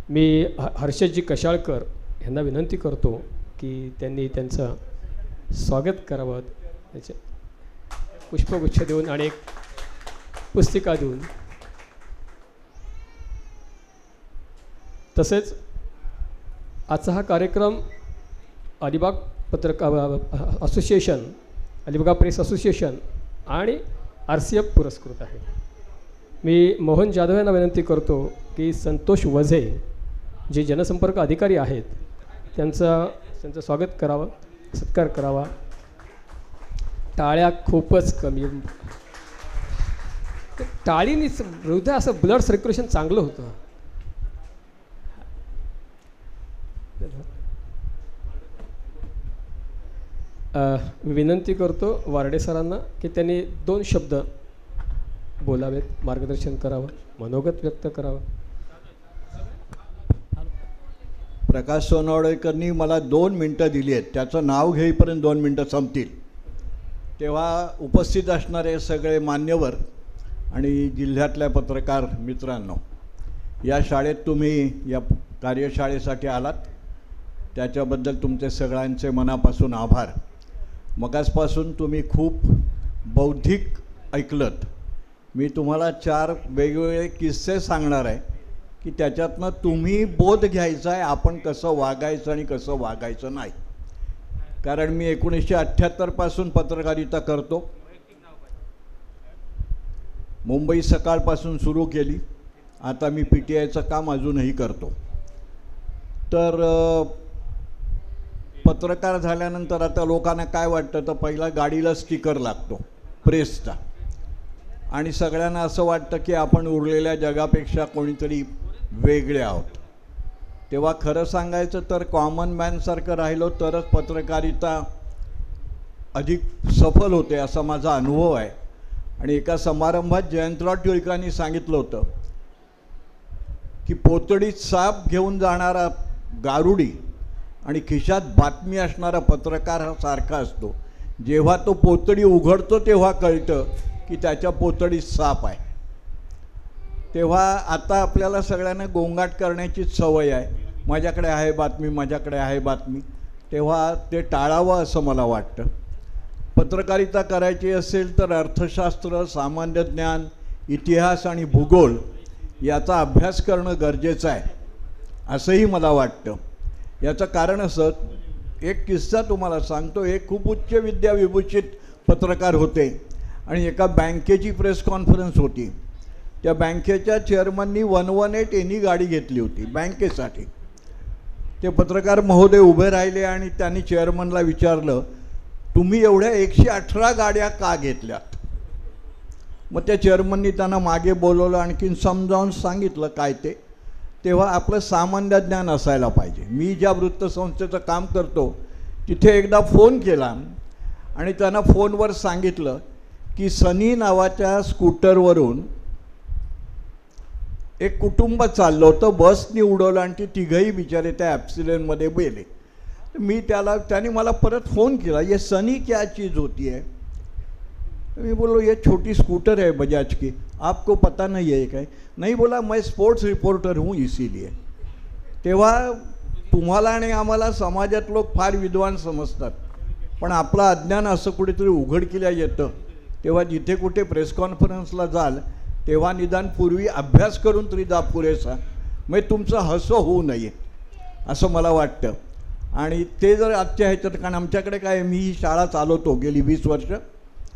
मी हर्षदजी कशाळकर यांना विनंती करतो की त्यांनी त्यांचं स्वागत करावं, त्याचे पुष्पगुच्छ देऊन आणि एक पुस्तिका देऊन. तसेच आजचा हा कार्यक्रम अलिबाग पत्रकार असोसिएशन, अलिबाग प्रेस असोसिएशन आणि RCF पुरस्कृत आहे. मी मोहन जाधव यांना विनंती करतो की संतोष वझे जे जनसंपर्क अधिकारी आहेत त्यांचं स्वागत करावं, सत्कार करावा. टाळ्या खूपच कमी. टाळीनीच हृदय असं ब्लड सर्क्युलेशन चांगलं होतं. विनंती करतो वार्डे सरांना की त्यांनी 2 शब्द बोलावेत, मार्गदर्शन करावं, मनोगत व्यक्त करावं. प्रकाश सोनवडेकरनी मला 2 मिनटं दिली आहेत. त्याचं नाव घेईपर्यंत 2 मिनटं संपतील. तेव्हा उपस्थित असणारे सगळे मान्यवर आणि जिल्ह्यातल्या पत्रकार मित्रांनो, या शाळेत तुम्ही या कार्यशाळेसाठी आलात त्याच्याबद्दल तुमचे सगळ्यांचे मनापासून आभार. मगासपासून तुम्ही खूप बौद्धिक ऐकलत. मी तुम्हाला 4 वेगवेगळे किस्से सांगणार आहे की त्याच्यातनं तुम्ही बोध घ्यायचा आहे आपण कसं वागायचं आणि कसं वागायचं नाही. कारण मी 1978 पासून पत्रकारिता करतो. मुंबई सकाळपासून सुरू केली, आता मी PTIचं काम अजूनही करतो. तर पत्रकार झाल्यानंतर आता लोकांना काय वाटतं, तर पहिला गाडीला स्टिकर लागतो प्रेसचा आणि सगळ्यांना असं वाटतं की आपण उरलेल्या जगापेक्षा कोणीतरी वेगळे आहोत. तेव्हा खरं सांगायचं तर कॉमन मॅनसारखं राहिलो तरच पत्रकारिता अधिक सफल होते असा माझा अनुभव आहे. आणि एका समारंभात जयंतराव टिळकांनी सांगितलं होतं की पोतडीत साप घेऊन जाणारा गारुडी आणि खिशात बातमी असणारा पत्रकार हा सारखा असतो. जेव्हा तो पोतडी उघडतो तेव्हा कळतं की त्याच्या पोतडीत साप आहे. तेव्हा आता आपल्याला सगळ्यांना गोंगाट करण्याचीच सवय आहे, माझ्याकडे आहे बातमी, माझ्याकडे आहे बातमी. तेव्हा ते टाळावं असं मला वाटतं. पत्रकारिता करायची असेल तर अर्थशास्त्र, सामान्य ज्ञान, इतिहास आणि भूगोल याचा अभ्यास करणं गरजेचं आहे असंही मला वाटतं. याचं कारण असं, एक किस्सा तुम्हाला सांगतो. एक खूप उच्च विद्याविभूषित पत्रकार होते आणि एका बँकेची प्रेस कॉन्फरन्स होती. त्या बँकेच्या चेअरमननी 118 एनी गाडी घेतली होती बँकेसाठी. ते पत्रकार महोदय उभे राहिले आणि त्यांनी चेअरमनला विचारलं, तुम्ही एवढ्या 118 गाड्या का घेतल्यात? मग त्या चेअरमननी त्यांना मागे बोलवलं, आणखीन समजावून सांगितलं काय ते. तेव्हा आपलं सामान्य ज्ञान असायला पाहिजे. मी ज्या वृत्तसंस्थेचं काम करतो तिथे एकदा फोन केला आणि त्यांना फोनवर सांगितलं की सनी नावाच्या स्कूटरवरून एक कुटुंब चाललं होतं, बसनी उडवलं आणि ती तिघही बिचारे त्या ॲक्सिडेंटमध्ये गेले. मी त्याने मला परत फोन केला, ये सनी क्या चीज़ होती है? मैं बोलो ये छोटी स्कूटर है बजाज की, आपको पता नहीं है क्या? नहीं, बोला मैं स्पोर्ट्स रिपोर्टर हूँ इसीलिए. तेव्हा तुम्हाला आणि आम्हाला समाजात लोक फार विद्वान समजतात, पण आपलं अज्ञान असं कुठेतरी उघडकीला येतं. तेव्हा जिथे कुठे प्रेस कॉन्फरन्सला जाल तेव्हा निदान पूर्वी अभ्यास करून तरी जा पुरेसा, मग तुमचं हसं होऊ नये असं मला वाटतं. आणि ते जर आजच्या ह्याच्यात, कारण आमच्याकडे काय, मी ही शाळा चालवतो गेली 20 वर्ष,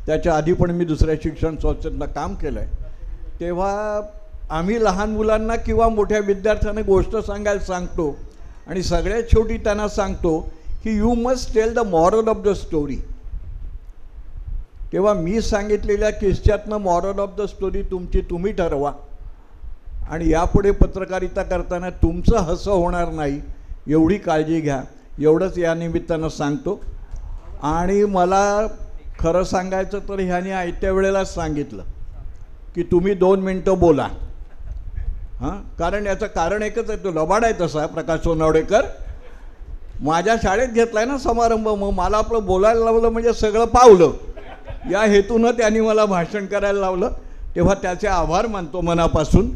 त्याच्या आधी पण मी दुसऱ्या शिक्षण संस्थेतनं काम केलं आहे. तेव्हा आम्ही लहान मुलांना किंवा मोठ्या विद्यार्थ्यांना गोष्ट सांगायला सांगतो आणि सगळ्यात शेवटी त्यांना सांगतो की you must tell the moral of the story. तेव्हा मी सांगितलेल्या किस्स्यातनं मॉरल ऑफ द स्टोरी तुम्ही ठरवा. आणि यापुढे पत्रकारिता करताना तुमचं हसं होणार नाही एवढी काळजी घ्या, एवढंच या निमित्तानं सांगतो. आणि मला खरं सांगायचं तर ह्याने आयत्या वेळेलाच सांगितलं की तुम्ही 2 मिनटं बोला. हां, कारण याचं कारण एकच आहे, तो लबाड आहे तसा प्रकाश सोनावडेकर. माझ्या शाळेत घेतला आहे ना समारंभ, मग मला आपलं बोलायला लावलं म्हणजे सगळं पावलं. या हेतूनं त्यांनी मला भाषण करायला लावलं. तेव्हा त्याचे आभार मानतो मनापासून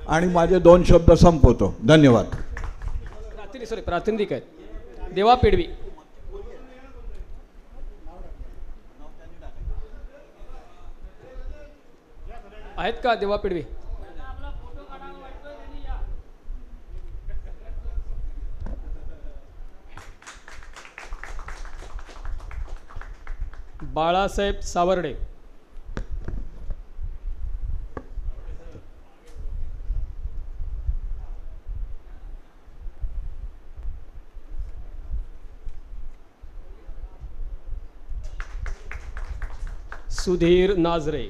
आणि माझे 2 शब्द संपवतो. धन्यवाद. प्रातिनिधिक आहेत. देवा पेडवी. आहेत का देवा पेडवी? बाळासाहेब सावर्डे. सुधीर नाझरे.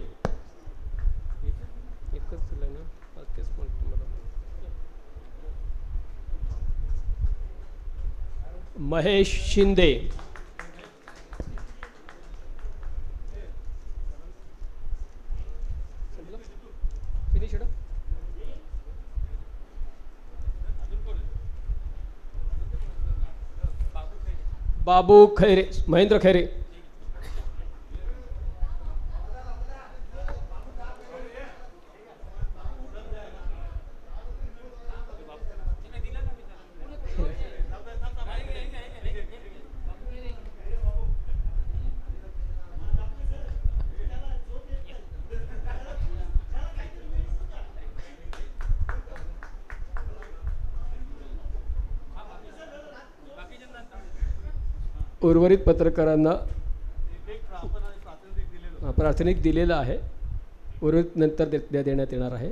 महेश शिंदे. बाबू खैरे, महेंद्र खैरे. उर्वरित पत्रकारांना प्राथमिक दिलेलं आहे. उर्वरित नंतर देण्यात येणार आहे.